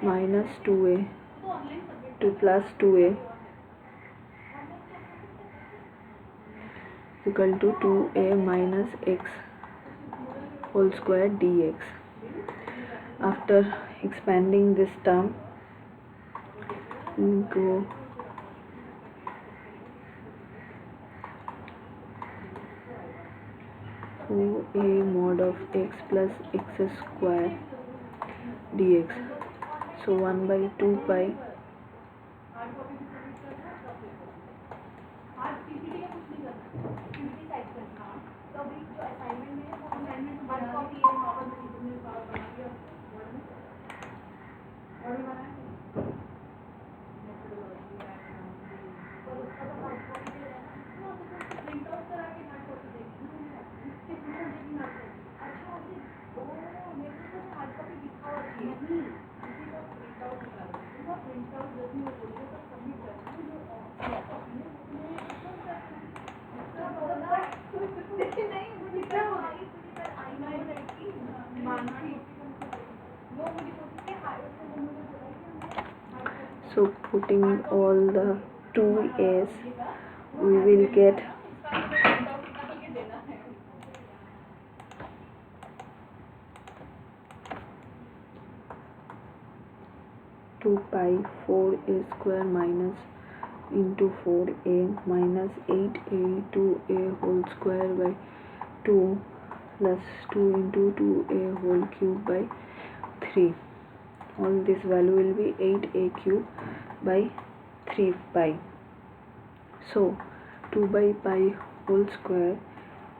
[SPEAKER 1] minus 2a to plus 2a is equal to 2a minus x whole square dx. After expanding this term, we go for a mod of x plus x square dx. So 1 by 2 pi so putting all the 2a's, we will get 2 pi 4a square minus into 4a minus 8a 2a whole square by 2 plus 2 into 2a whole cube by 3. All this value will be 8a cube by 3 pi. So 2 by pi whole square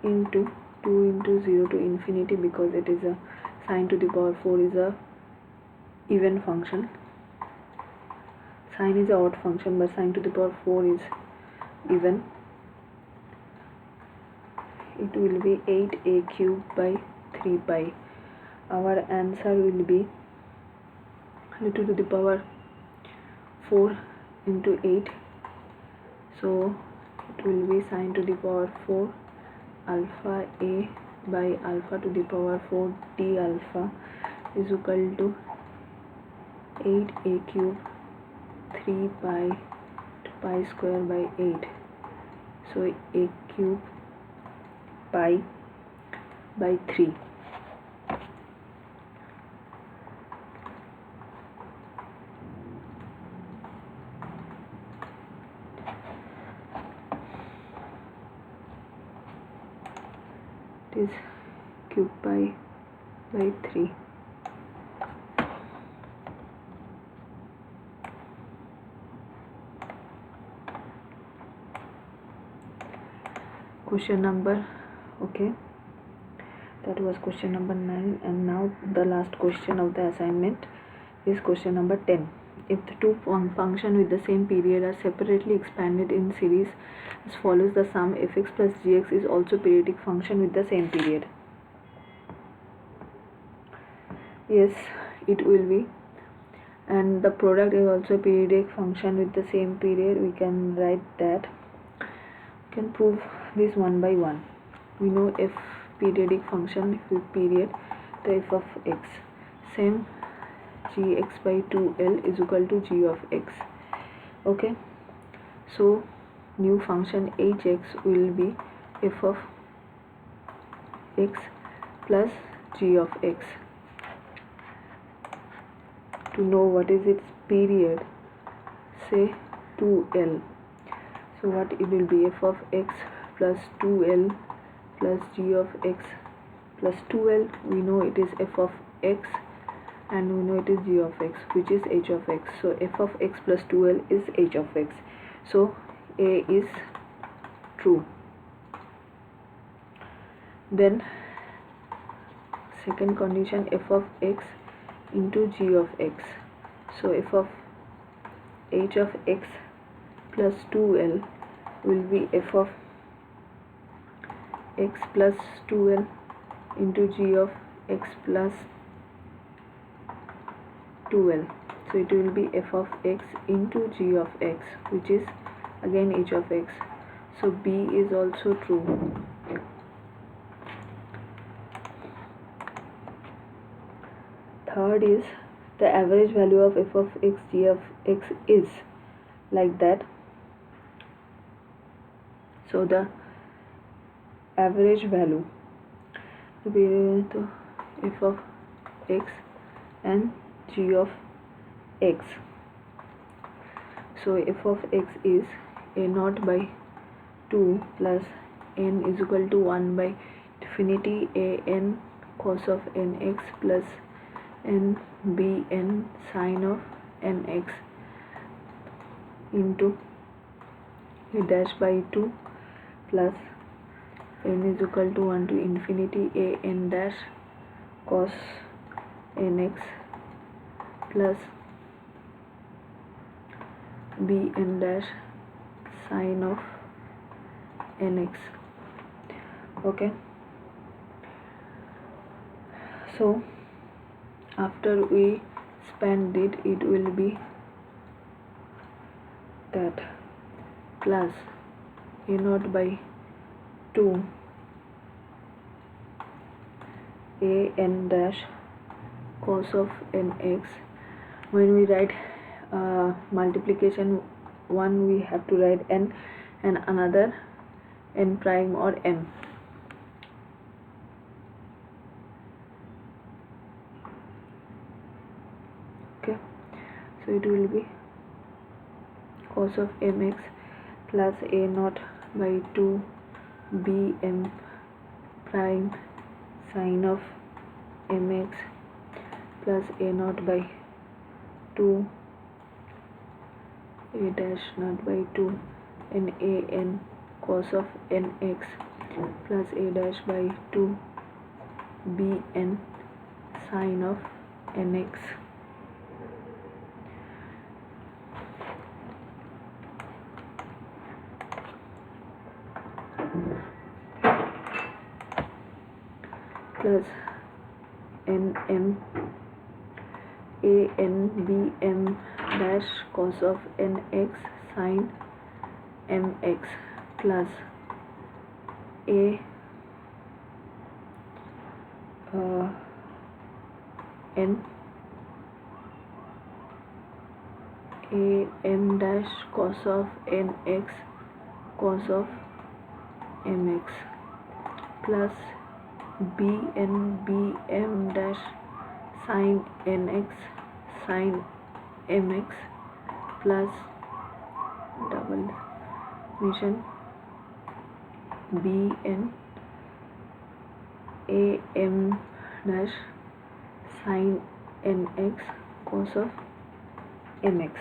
[SPEAKER 1] into 2 into 0 to infinity, because it is a sine to the power 4 is a even function. Sine is a odd function, but sine to the power 4 is even. It will be 8a cube by 3 pi. Our answer will be 2 to the power 4 into 8. So it will be sine to the power 4 alpha a by alpha to the power 4 d alpha is equal to 8a cube 3 pi to pi square by 8. So a cube pi by 3. It is cube pi by 3. Question number, okay, that was question number 9, and now the last question of the assignment is question number 10. If the two functions with the same period are separately expanded in series as follows, the sum fx plus gx is also periodic function with the same period. Yes, it will be, and the product is also periodic function with the same period. We can write that. We can prove this one by one. We know f periodic function with period, the f of x. Same gx by 2l is equal to g of x. Okay, so new function hx will be f of x plus g of x. To know what is its period, say 2l. So what it will be, f of x plus 2l plus g of x plus 2l. We know it is f of x and we know it is g of x, which is h of x. So f of x plus 2l is h of x. So a is true. Then second condition, f of x into g of x. So f of h of x plus 2l will be f of x plus 2l into g of x plus 2l. So it will be f of x into g of x, which is again h of x. So b is also true. Third is the average value of f of x g of x is like that. So the average value will be f of x and g of x. So f of x is a naught by 2 plus n is equal to 1 by infinity a n cos of nx plus n b n sine of nx into a dash by 2 plus n is equal to 1 to infinity a n dash cos nx plus b n dash sine of nx. Okay, so after we expand it, it will be that plus a naught by 2 a n dash cos of nx. When we write multiplication, one we have to write n and another n prime or m. Okay, so it will be cos of mx plus a naught by 2 bm prime sine of mx plus a naught by 2 a dash naught by 2 n a n cos of nx plus a dash by 2 b n sine of nx. Plus n m a n b m dash cos of nx sine mx plus a n a m dash cos of nx cos of mx plus b n b m dash sine nx sine mx plus double mission b n a m dash sine nx cos of mx.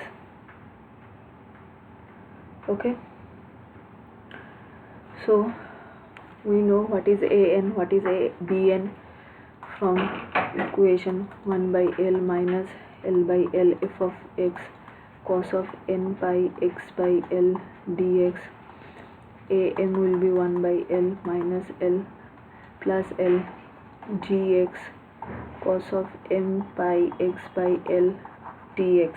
[SPEAKER 1] Okay, so we know what is a n, what is a b n from equation 1 by l minus l by l f of x cos of n pi x by l dx. a m will be 1 by l minus l plus l gx cos of m pi x by l dx.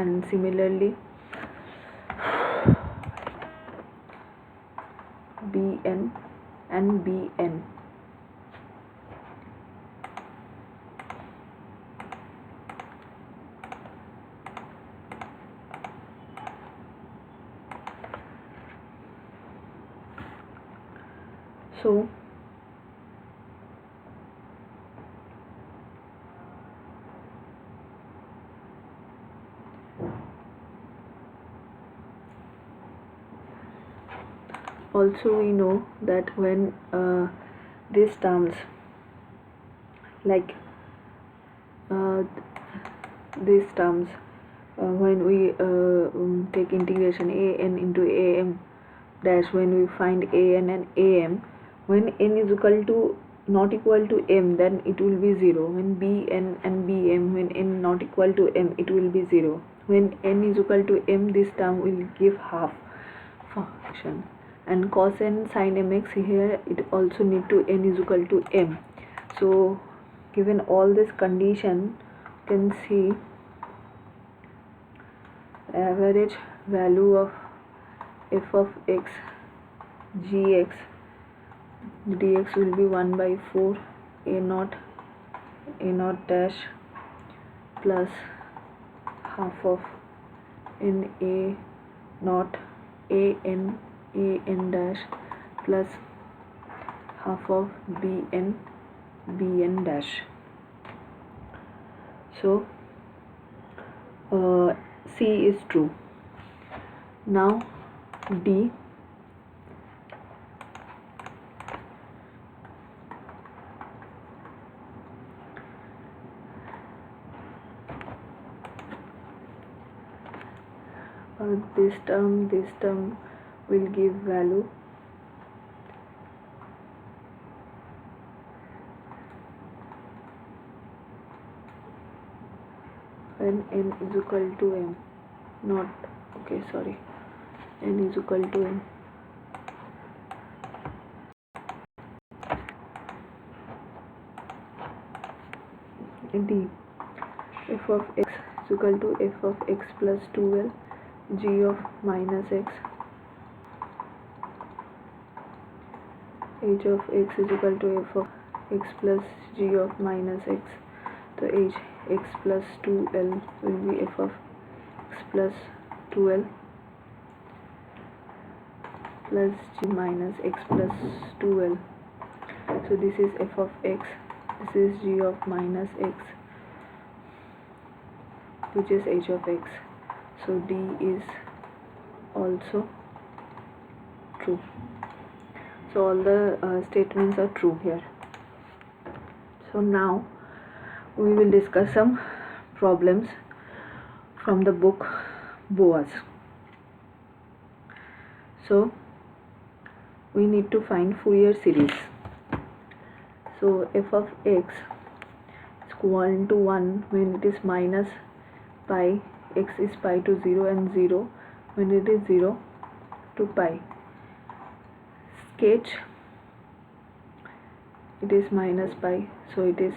[SPEAKER 1] And similarly bn and bn. So also we know that when these terms like uh, these terms when we take integration an into am dash, when we find an and am, when n is equal to not equal to m, then it will be 0. When bn and bm, when n not equal to m, it will be 0. When n is equal to m, this term will give half function. And cos n sin mx, here it also need to n is equal to m. So given all this condition, you can see average value of f of x gx dx will be 1 by 4 a naught dash plus half of n a naught a n dash plus half of bn dash. So C is true. Now D, this term will give value when n is equal to m, not okay sorry n is equal to m. D, f of x is equal to f of x plus 2l g of minus x, h of x is equal to f of x plus g of minus x. So h x plus 2l will be f of x plus 2l plus g minus x plus 2l. So this is f of x, this is g of minus x, which is h of x. So D is also true. So all the statements are true here. So now we will discuss some problems from the book Boas. So we need to find Fourier series. So f of x is equal to 1 when it is minus pi, x is pi to 0 and 0 when it is 0 to pi. Sketch, it is minus pi, so it is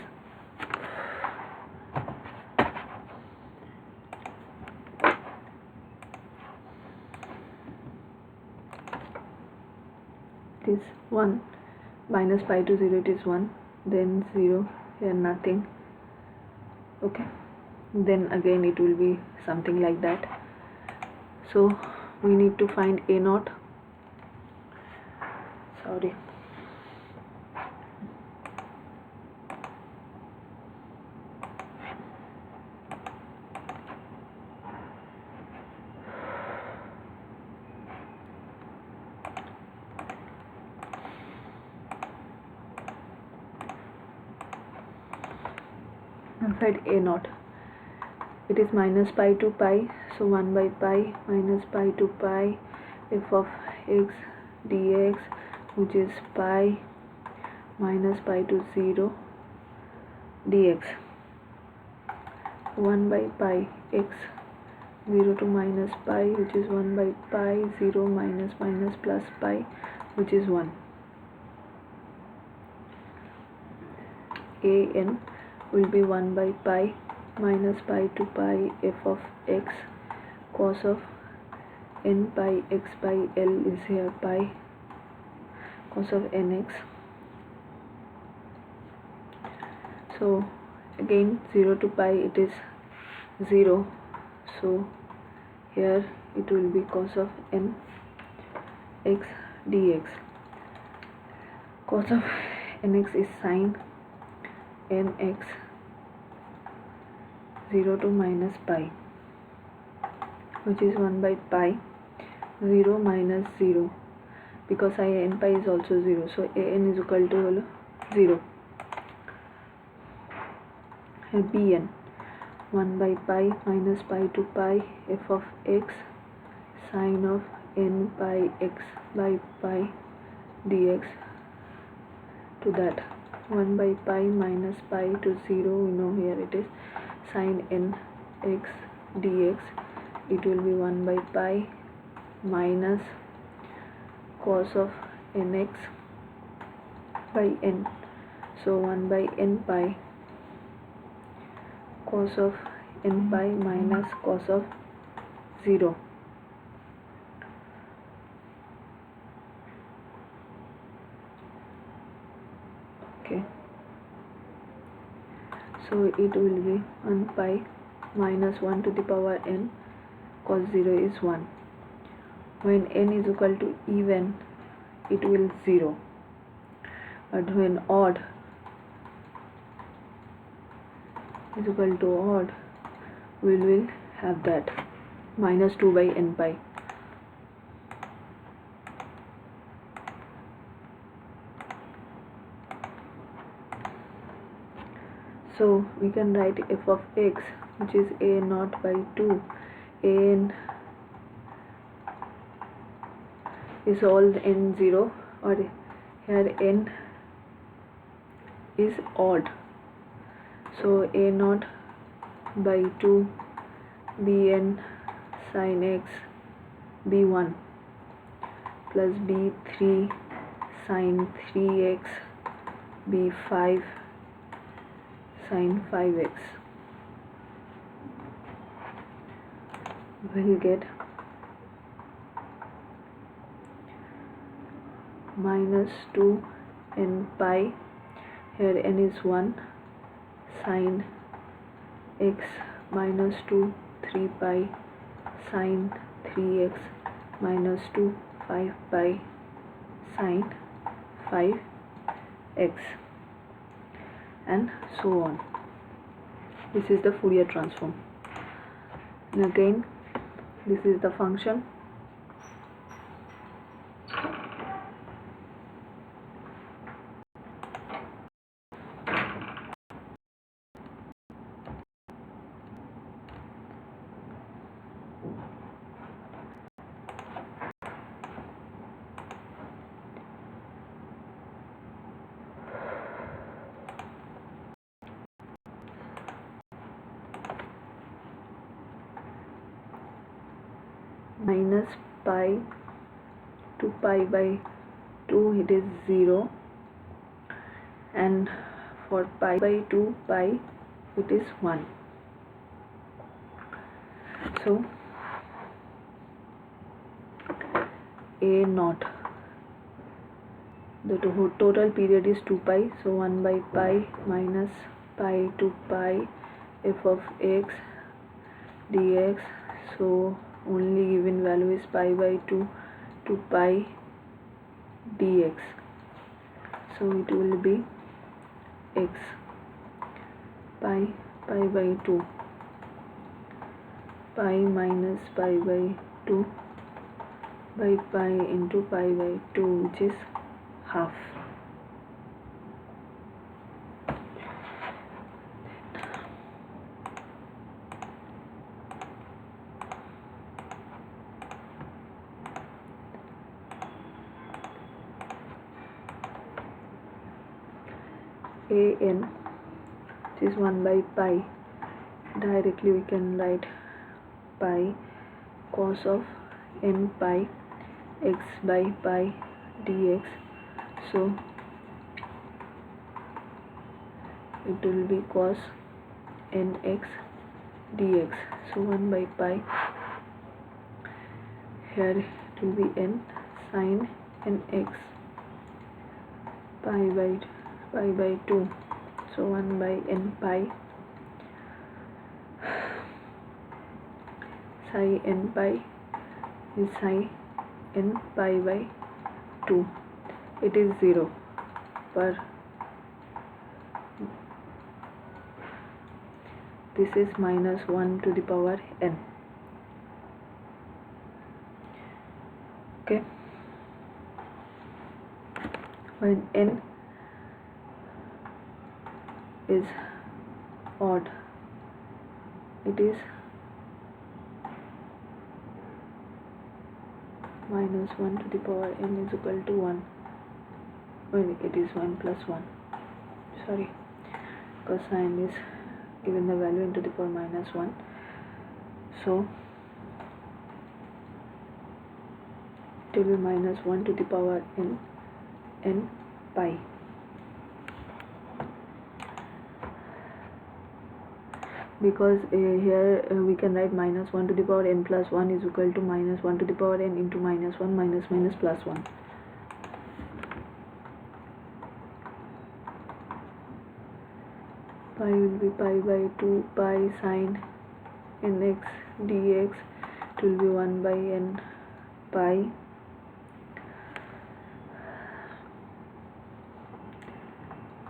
[SPEAKER 1] it is 1, minus pi to 0 it is 1, then 0, here nothing, okay, then again it will be something like that. So we need to find a naught, sorry, find a naught. It is minus pi to pi, so 1 by pi minus pi to pi f of x dx, which is pi minus pi to 0 dx. 1 by pi x 0 to minus pi, which is 1 by pi, 0 minus minus plus pi, which is 1. A n will be 1 by pi minus pi to pi f of x cos of n pi x by l is here pi cos of nx. So again 0 to pi it is 0, so here it will be cos of n x dx. Cos of nx is sine nx 0 to minus pi, which is 1 by pi 0 minus 0, because n pi is also 0, so an is equal to 0. And bn 1 by pi minus pi to pi f of x sine of n pi x by pi dx, to that 1 by pi minus pi to 0, we know here it is sine n x dx, it will be 1 by pi minus cos of nx by n, so 1 by n pi cos of n pi minus cos of 0. Okay, so it will be 1 pi minus 1 to the power n, cos 0 is 1. When n is equal to even, it will 0, but when odd is equal to odd, we will have that minus 2 by n pi. So we can write f of x, which is a naught by 2. An is all n 0, or here n is odd, so a naught by 2 bn sin x b1 plus b3 sin 3x b5 sin 5x will get minus 2 n pi, here n is 1, sin x minus 2 3 pi sin 3x minus 2 5 pi sin 5x, and so on. This is the Fourier transform. And again, this is the function. Minus pi to pi by 2, it is 0, and for pi by 2 pi, it is 1. So a naught, the total period is 2 pi, so 1 by pi minus pi to pi f of x dx, so only given value is pi by 2 to pi dx, so it will be x pi by 2 pi minus pi by 2 by pi into pi by 2, which is half. An, which is 1 by pi, directly we can write pi cos of n pi x by pi dx, so it will be cos nx dx, so 1 by pi, here it will be n sin nx pi by 2, so 1 by n pi psi n pi is psi n pi by 2, it is 0. per, this is minus 1 to the power n. Okay, when n is odd, it is minus 1 to the power n is equal to 1, when it is 1 plus 1, sorry, because sign is given the value into the power minus 1, so it will be minus 1 to the power n pi. Because here we can write minus 1 to the power n plus 1 is equal to minus 1 to the power n into minus 1 minus minus plus 1. Pi will be pi by 2 pi sine nx dx. It will be 1 by n pi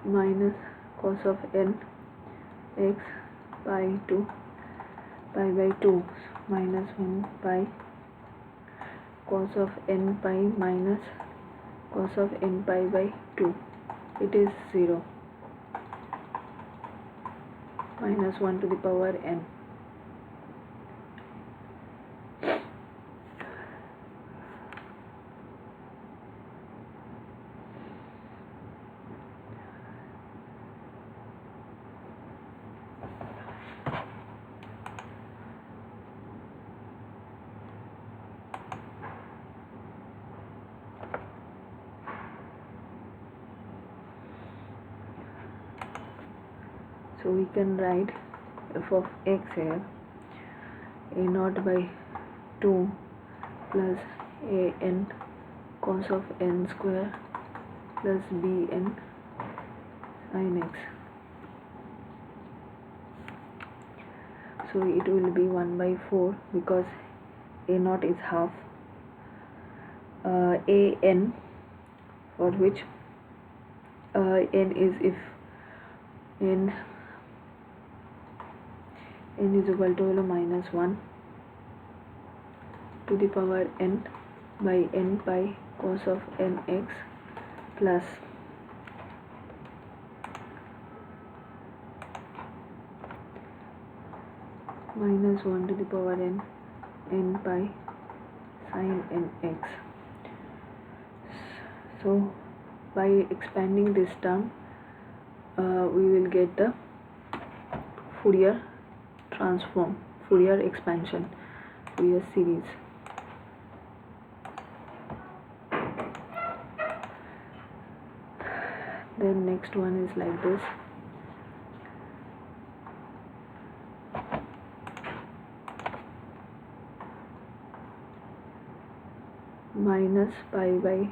[SPEAKER 1] minus cos of n x pi to pi by 2 minus 1 pi cos of n pi minus cos of n pi by 2. It is 0, minus 1 to the power n. So we can write f of x here a naught by 2 plus a n cos of n square plus b n sin x. So it will be 1 by 4 because a naught is half, a n for which n is if n is equal to minus 1 to the power n by n pi cos of nx plus minus 1 to the power n pi sin nx. So by expanding this term we will get the Fourier transform, Fourier expansion, Fourier series. Then next one is like this. Minus pi by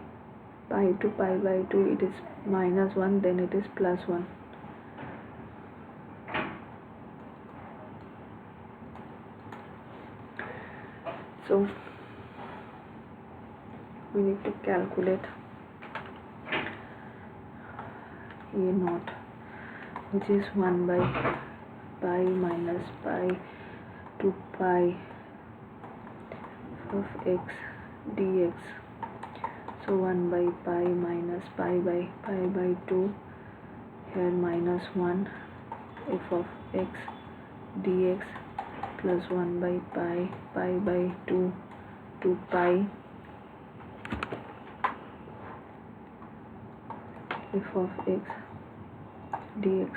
[SPEAKER 1] pi to pi by 2, it is minus 1, then it is plus 1. So we need to calculate a naught, which is 1 by pi minus pi to pi of x dx. So 1 by pi minus pi by 2, here minus 1 f of x dx plus 1 by pi by 2 to pi f of x dx.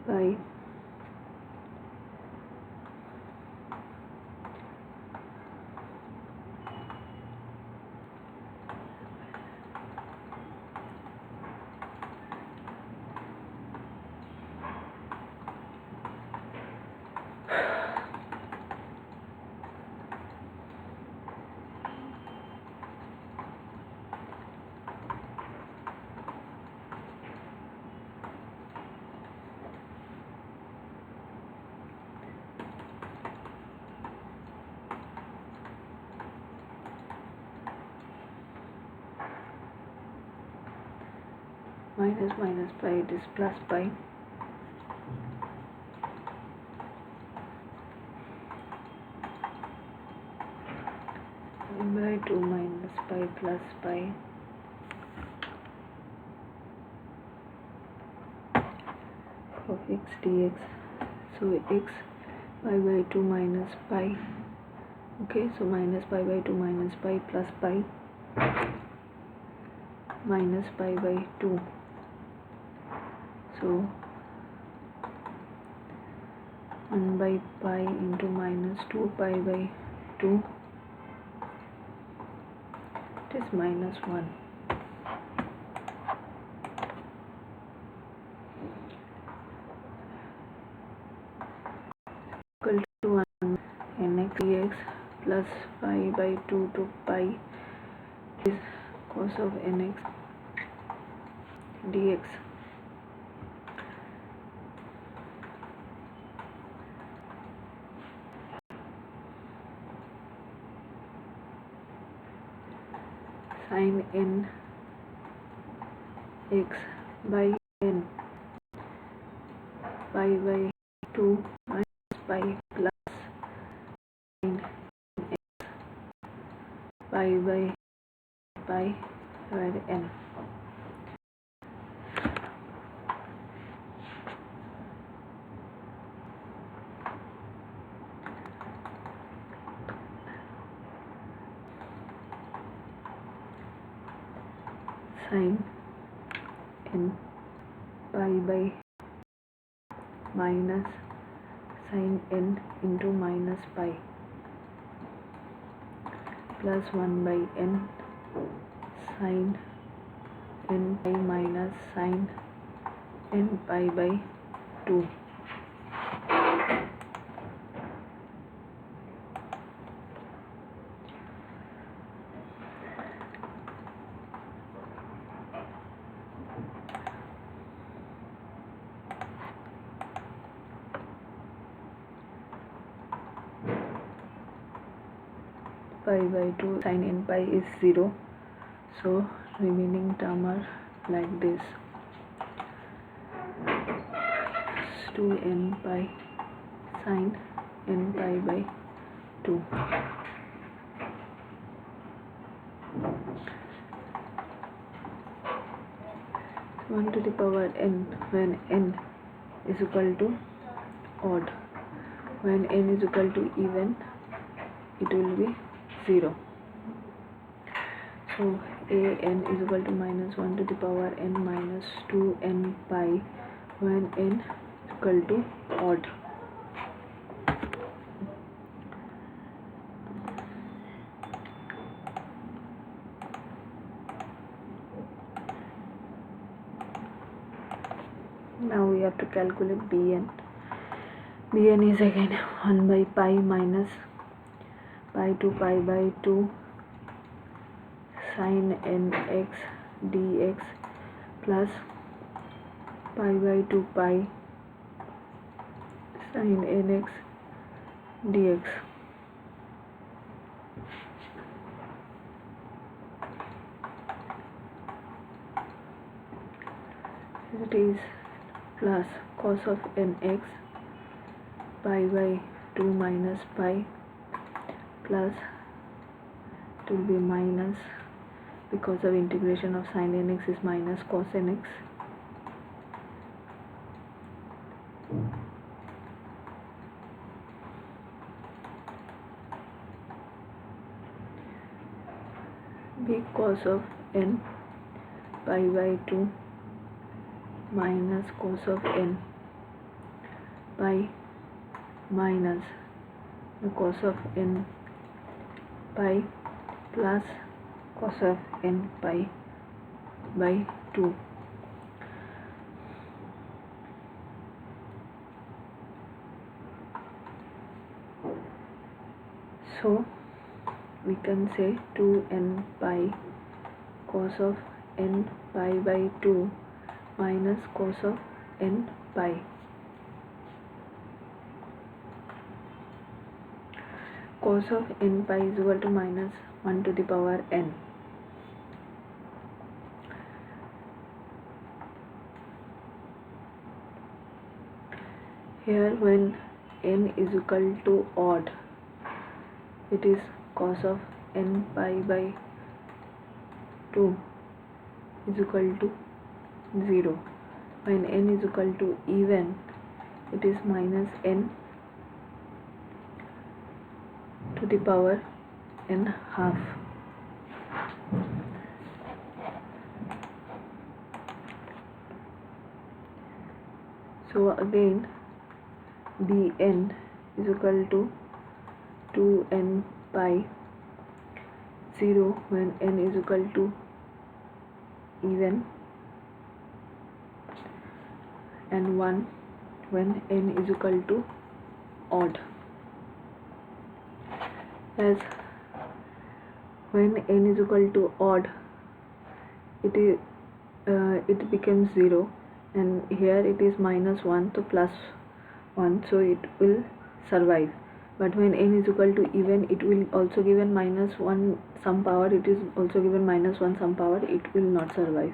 [SPEAKER 1] By minus minus pi, it is plus pi. By 2 minus pi plus pi of x dx. So x pi by 2 minus pi. Okay, so minus pi by 2 minus pi plus pi minus pi by 2. So 1 by pi into minus 2 pi by 2, it is minus 1. Equal to 1 nx dx plus pi by 2 to pi is cos of nx dx. Sin n x by n pi by 2 minus pi plus sin x pi by pi divided n. Sin n pi by minus sin n into minus pi plus 1 by n sin n pi minus sin n pi by 2. Pi by 2 sin n pi is 0, so remaining term are like this: 2n pi sin n pi by 2. So 1 to the power n when n is equal to odd. When n is equal to even, it will be 0. So a n is equal to minus 1 to the power n minus 2n pi when n is equal to odd. Now we have to calculate bn. Bn is again 1 by pi minus pi to pi by 2 sin nx dx plus pi by 2 pi sin nx dx. It is plus cos of nx pi by 2 minus pi plus it will be minus, because of integration of sin nx is minus cos nx b cos of n pi by 2 minus cos of n pi minus the cos of n pi plus cos of n pi by 2. So we can say 2n pi cos of n pi by 2 minus cos of n pi. Cos of n pi is equal to minus 1 to the power n. Here when n is equal to odd, it is cos of n pi by 2 is equal to 0. When n is equal to even, it is minus n to the power n half. So again Bn is equal to 2n pi 0 when n is equal to even, and 1 when n is equal to odd. As when n is equal to odd, it becomes 0, and here it is minus 1 to plus 1, so it will survive. But when n is equal to even, it will also given minus 1 some power, it is also given minus 1 some power, it will not survive.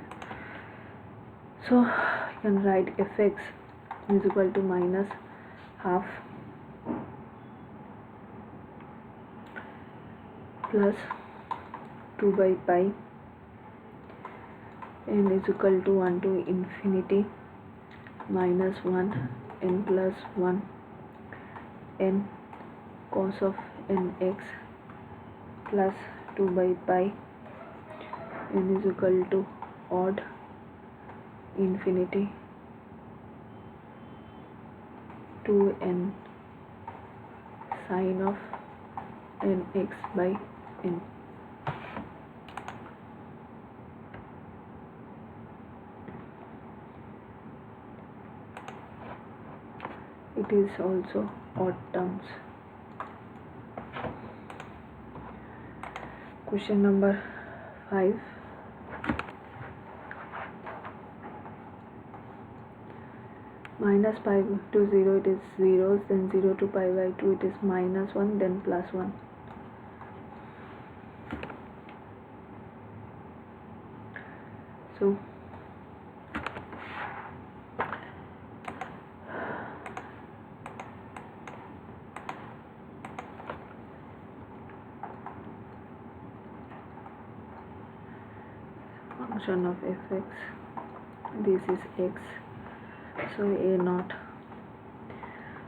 [SPEAKER 1] So you can write fx is equal to minus half plus 2 by pi n is equal to 1 to infinity minus 1 n plus 1 n cos of nx plus 2 by pi n is equal to odd infinity 2n sine of nx by n. It is also odd terms. Question number 5. Minus pi to 0, it is 0, then 0 to pi by 2, it is minus 1, then plus 1. So function of fx, this is x, so a naught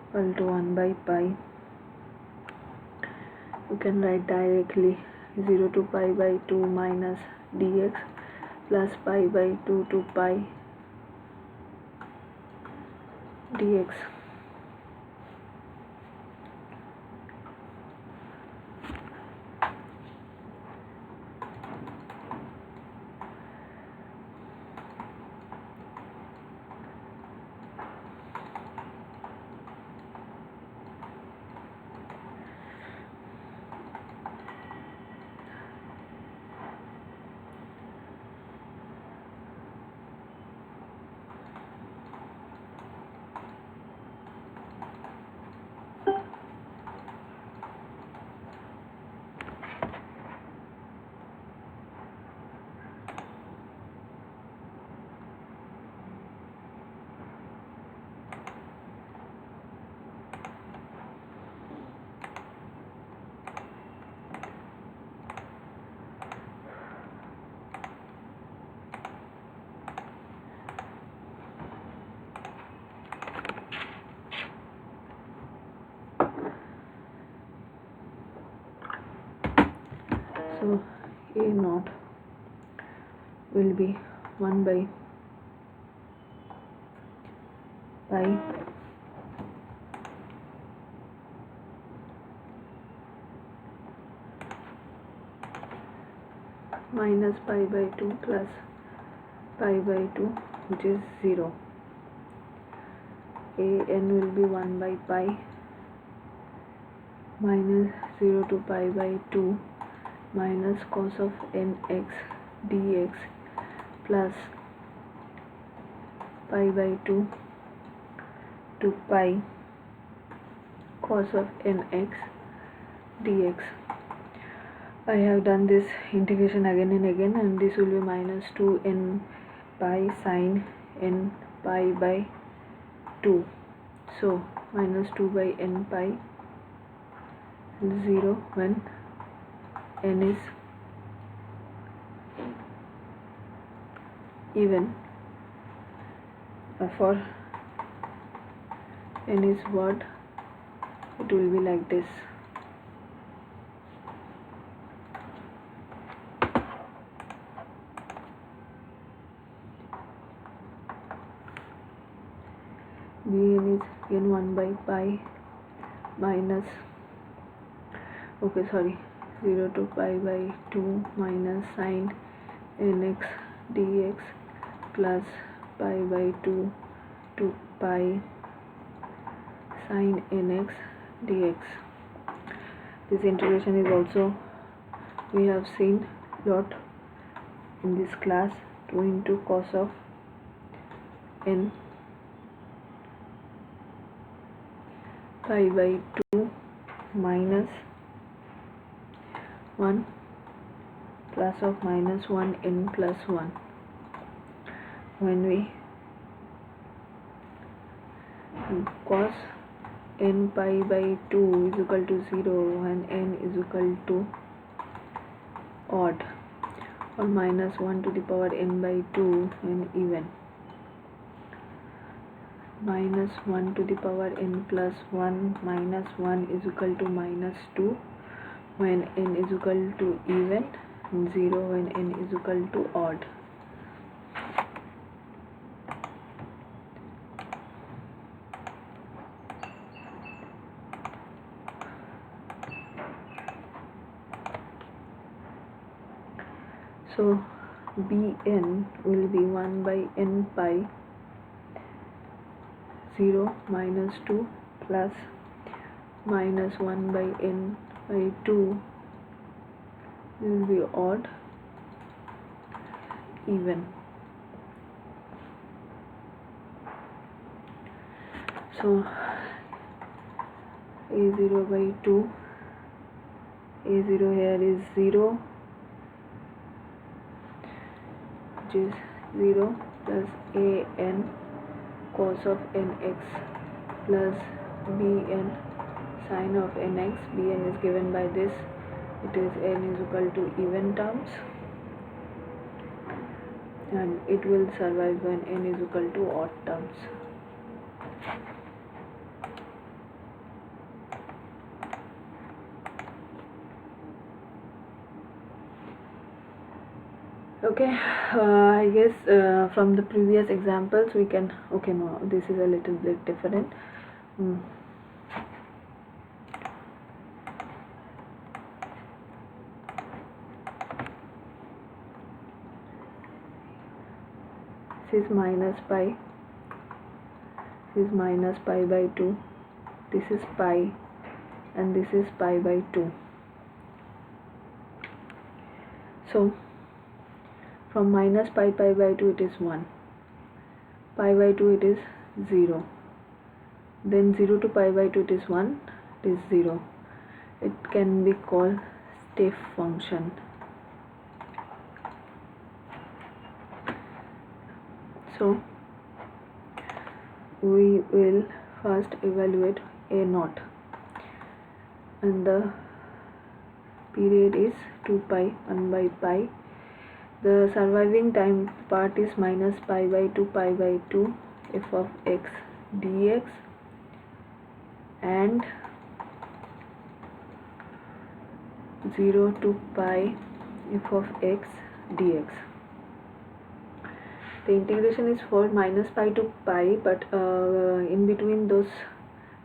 [SPEAKER 1] equal to 1 by pi. You can write directly 0 to pi by 2 minus dx plus pi by 2 to pi dx. So a naught will be 1 by pi minus pi by 2 plus pi by 2, which is 0. An will be 1 by pi minus 0 to pi by 2 minus cos of nx dx plus pi by 2 to pi cos of nx dx. I have done this integration again and again, and this will be minus 2n pi sine n pi by 2. So minus 2 by n pi 0 when n is even, for n is odd it will be like this. Bn is n1 by pi minus 0 to pi by 2 minus sin nx dx plus pi by 2 to pi sin nx dx. This integration is also we have seen lot in this class. 2 into cos of n pi by 2 minus 1 plus of minus 1 n plus 1 when we cos n pi by 2 is equal to 0 when n is equal to odd, or minus 1 to the power n by 2 when even, minus 1 to the power n plus 1 minus 1 is equal to minus 2 when n is equal to even, and 0 when n is equal to odd. So Bn will be 1 by n pi 0 minus 2 plus minus 1 by n by 2 will be odd even. So a0 by 2, a0 here is 0, which is 0 plus an cos of nx plus bn sin of nx. Bn is given by this, it is n is equal to even terms, and it will survive when n is equal to odd terms. Okay, I guess from the previous examples we can, okay, no, this is a little bit different. This is minus pi, this is minus pi by 2, this is pi, and this is pi by 2. So from minus pi by 2 it is 1, pi by 2 it is 0, then 0 to pi by 2 it is 1, it is 0. It can be called step function. So we will first evaluate a naught, and the period is 2 pi 1 by pi. The surviving time part is minus pi by 2 f of x dx and 0 to pi f of x dx. The integration is for minus pi to pi, but in between those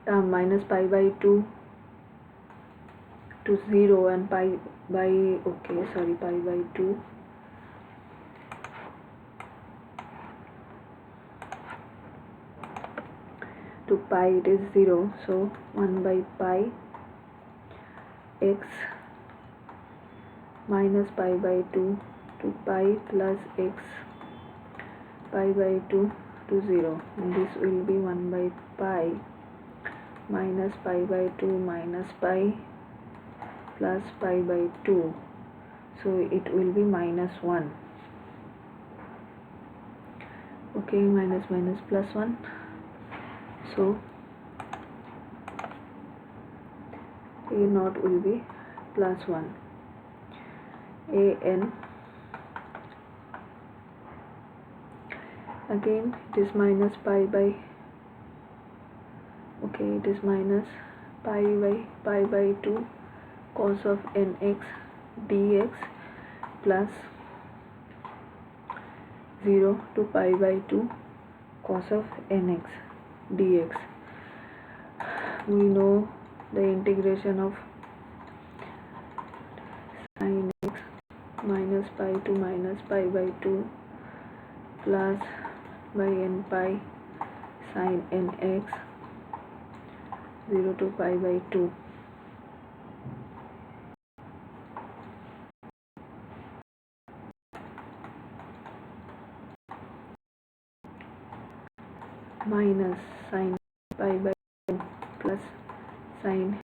[SPEAKER 1] minus pi by 2 to 0 and pi by pi by 2 to pi it is 0, so 1 by pi x minus pi by 2 to pi plus x pi by 2 to 0, and this will be 1 by pi minus pi by 2 minus pi plus pi by 2, so it will be minus 1. Okay, minus minus plus 1, so a naught will be plus 1. an, again it is minus pi by, okay, it is minus pi by 2 cos of nx dx plus 0 to pi by 2 cos of nx dx. We know the integration of sin x minus pi to minus pi by 2 plus by n pi sin nx 0 to pi by 2. Minus sin pi by 2 plus sin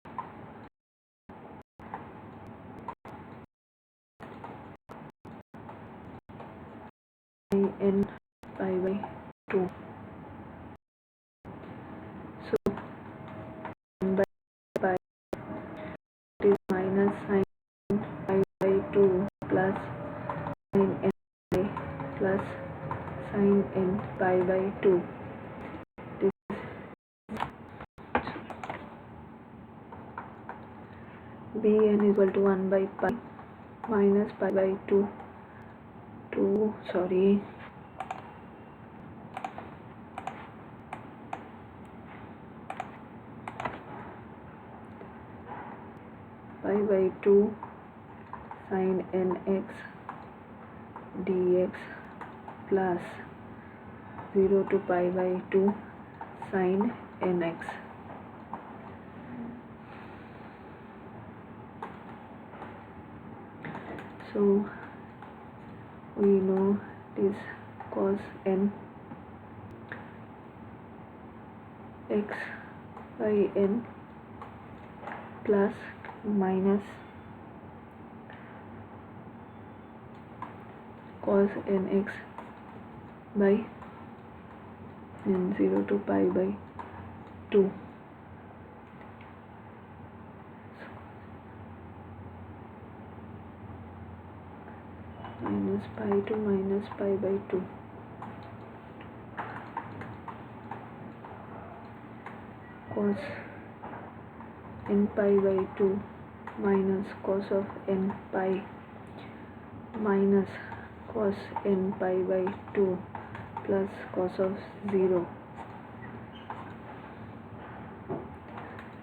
[SPEAKER 1] n pi by 2. So 1 by pi it is minus sin pi by 2 plus sin n pi plus sin n pi by 2. Bn is equal to 1 by pi minus pi by 2 pi by 2 sin nx dx plus 0 to pi by 2 sin nx. So we know this cos n x by n plus minus cos nx by n 0 to pi by 2. Minus pi to minus pi by 2. Cos n pi by 2 minus cos of n pi minus cos n pi by 2 plus cos of 0.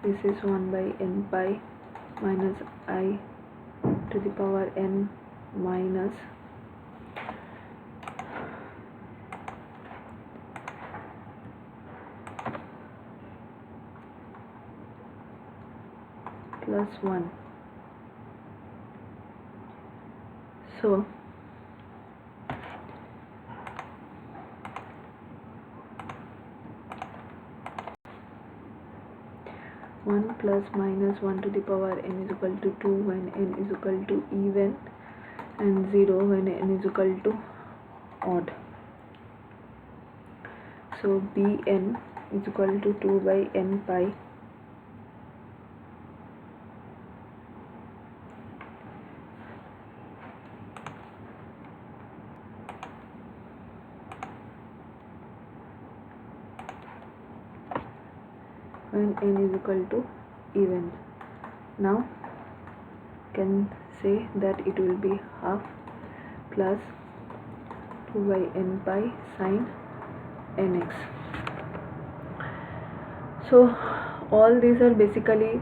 [SPEAKER 1] This is 1 by n pi minus I to the power n minus plus 1. So 1 plus minus 1 to the power n is equal to 2 when n is equal to even, and 0 when n is equal to odd. So Bn is equal to 2 by n pi when n is equal to even. Now can say that it will be half plus 2 by n pi sin nx. So all these are basically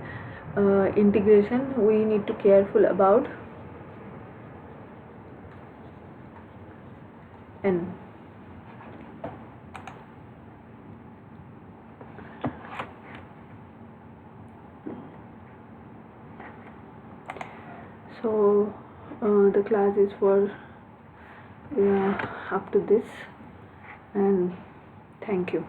[SPEAKER 1] integration. We need to careful about n. So the class is for up to this, and thank you.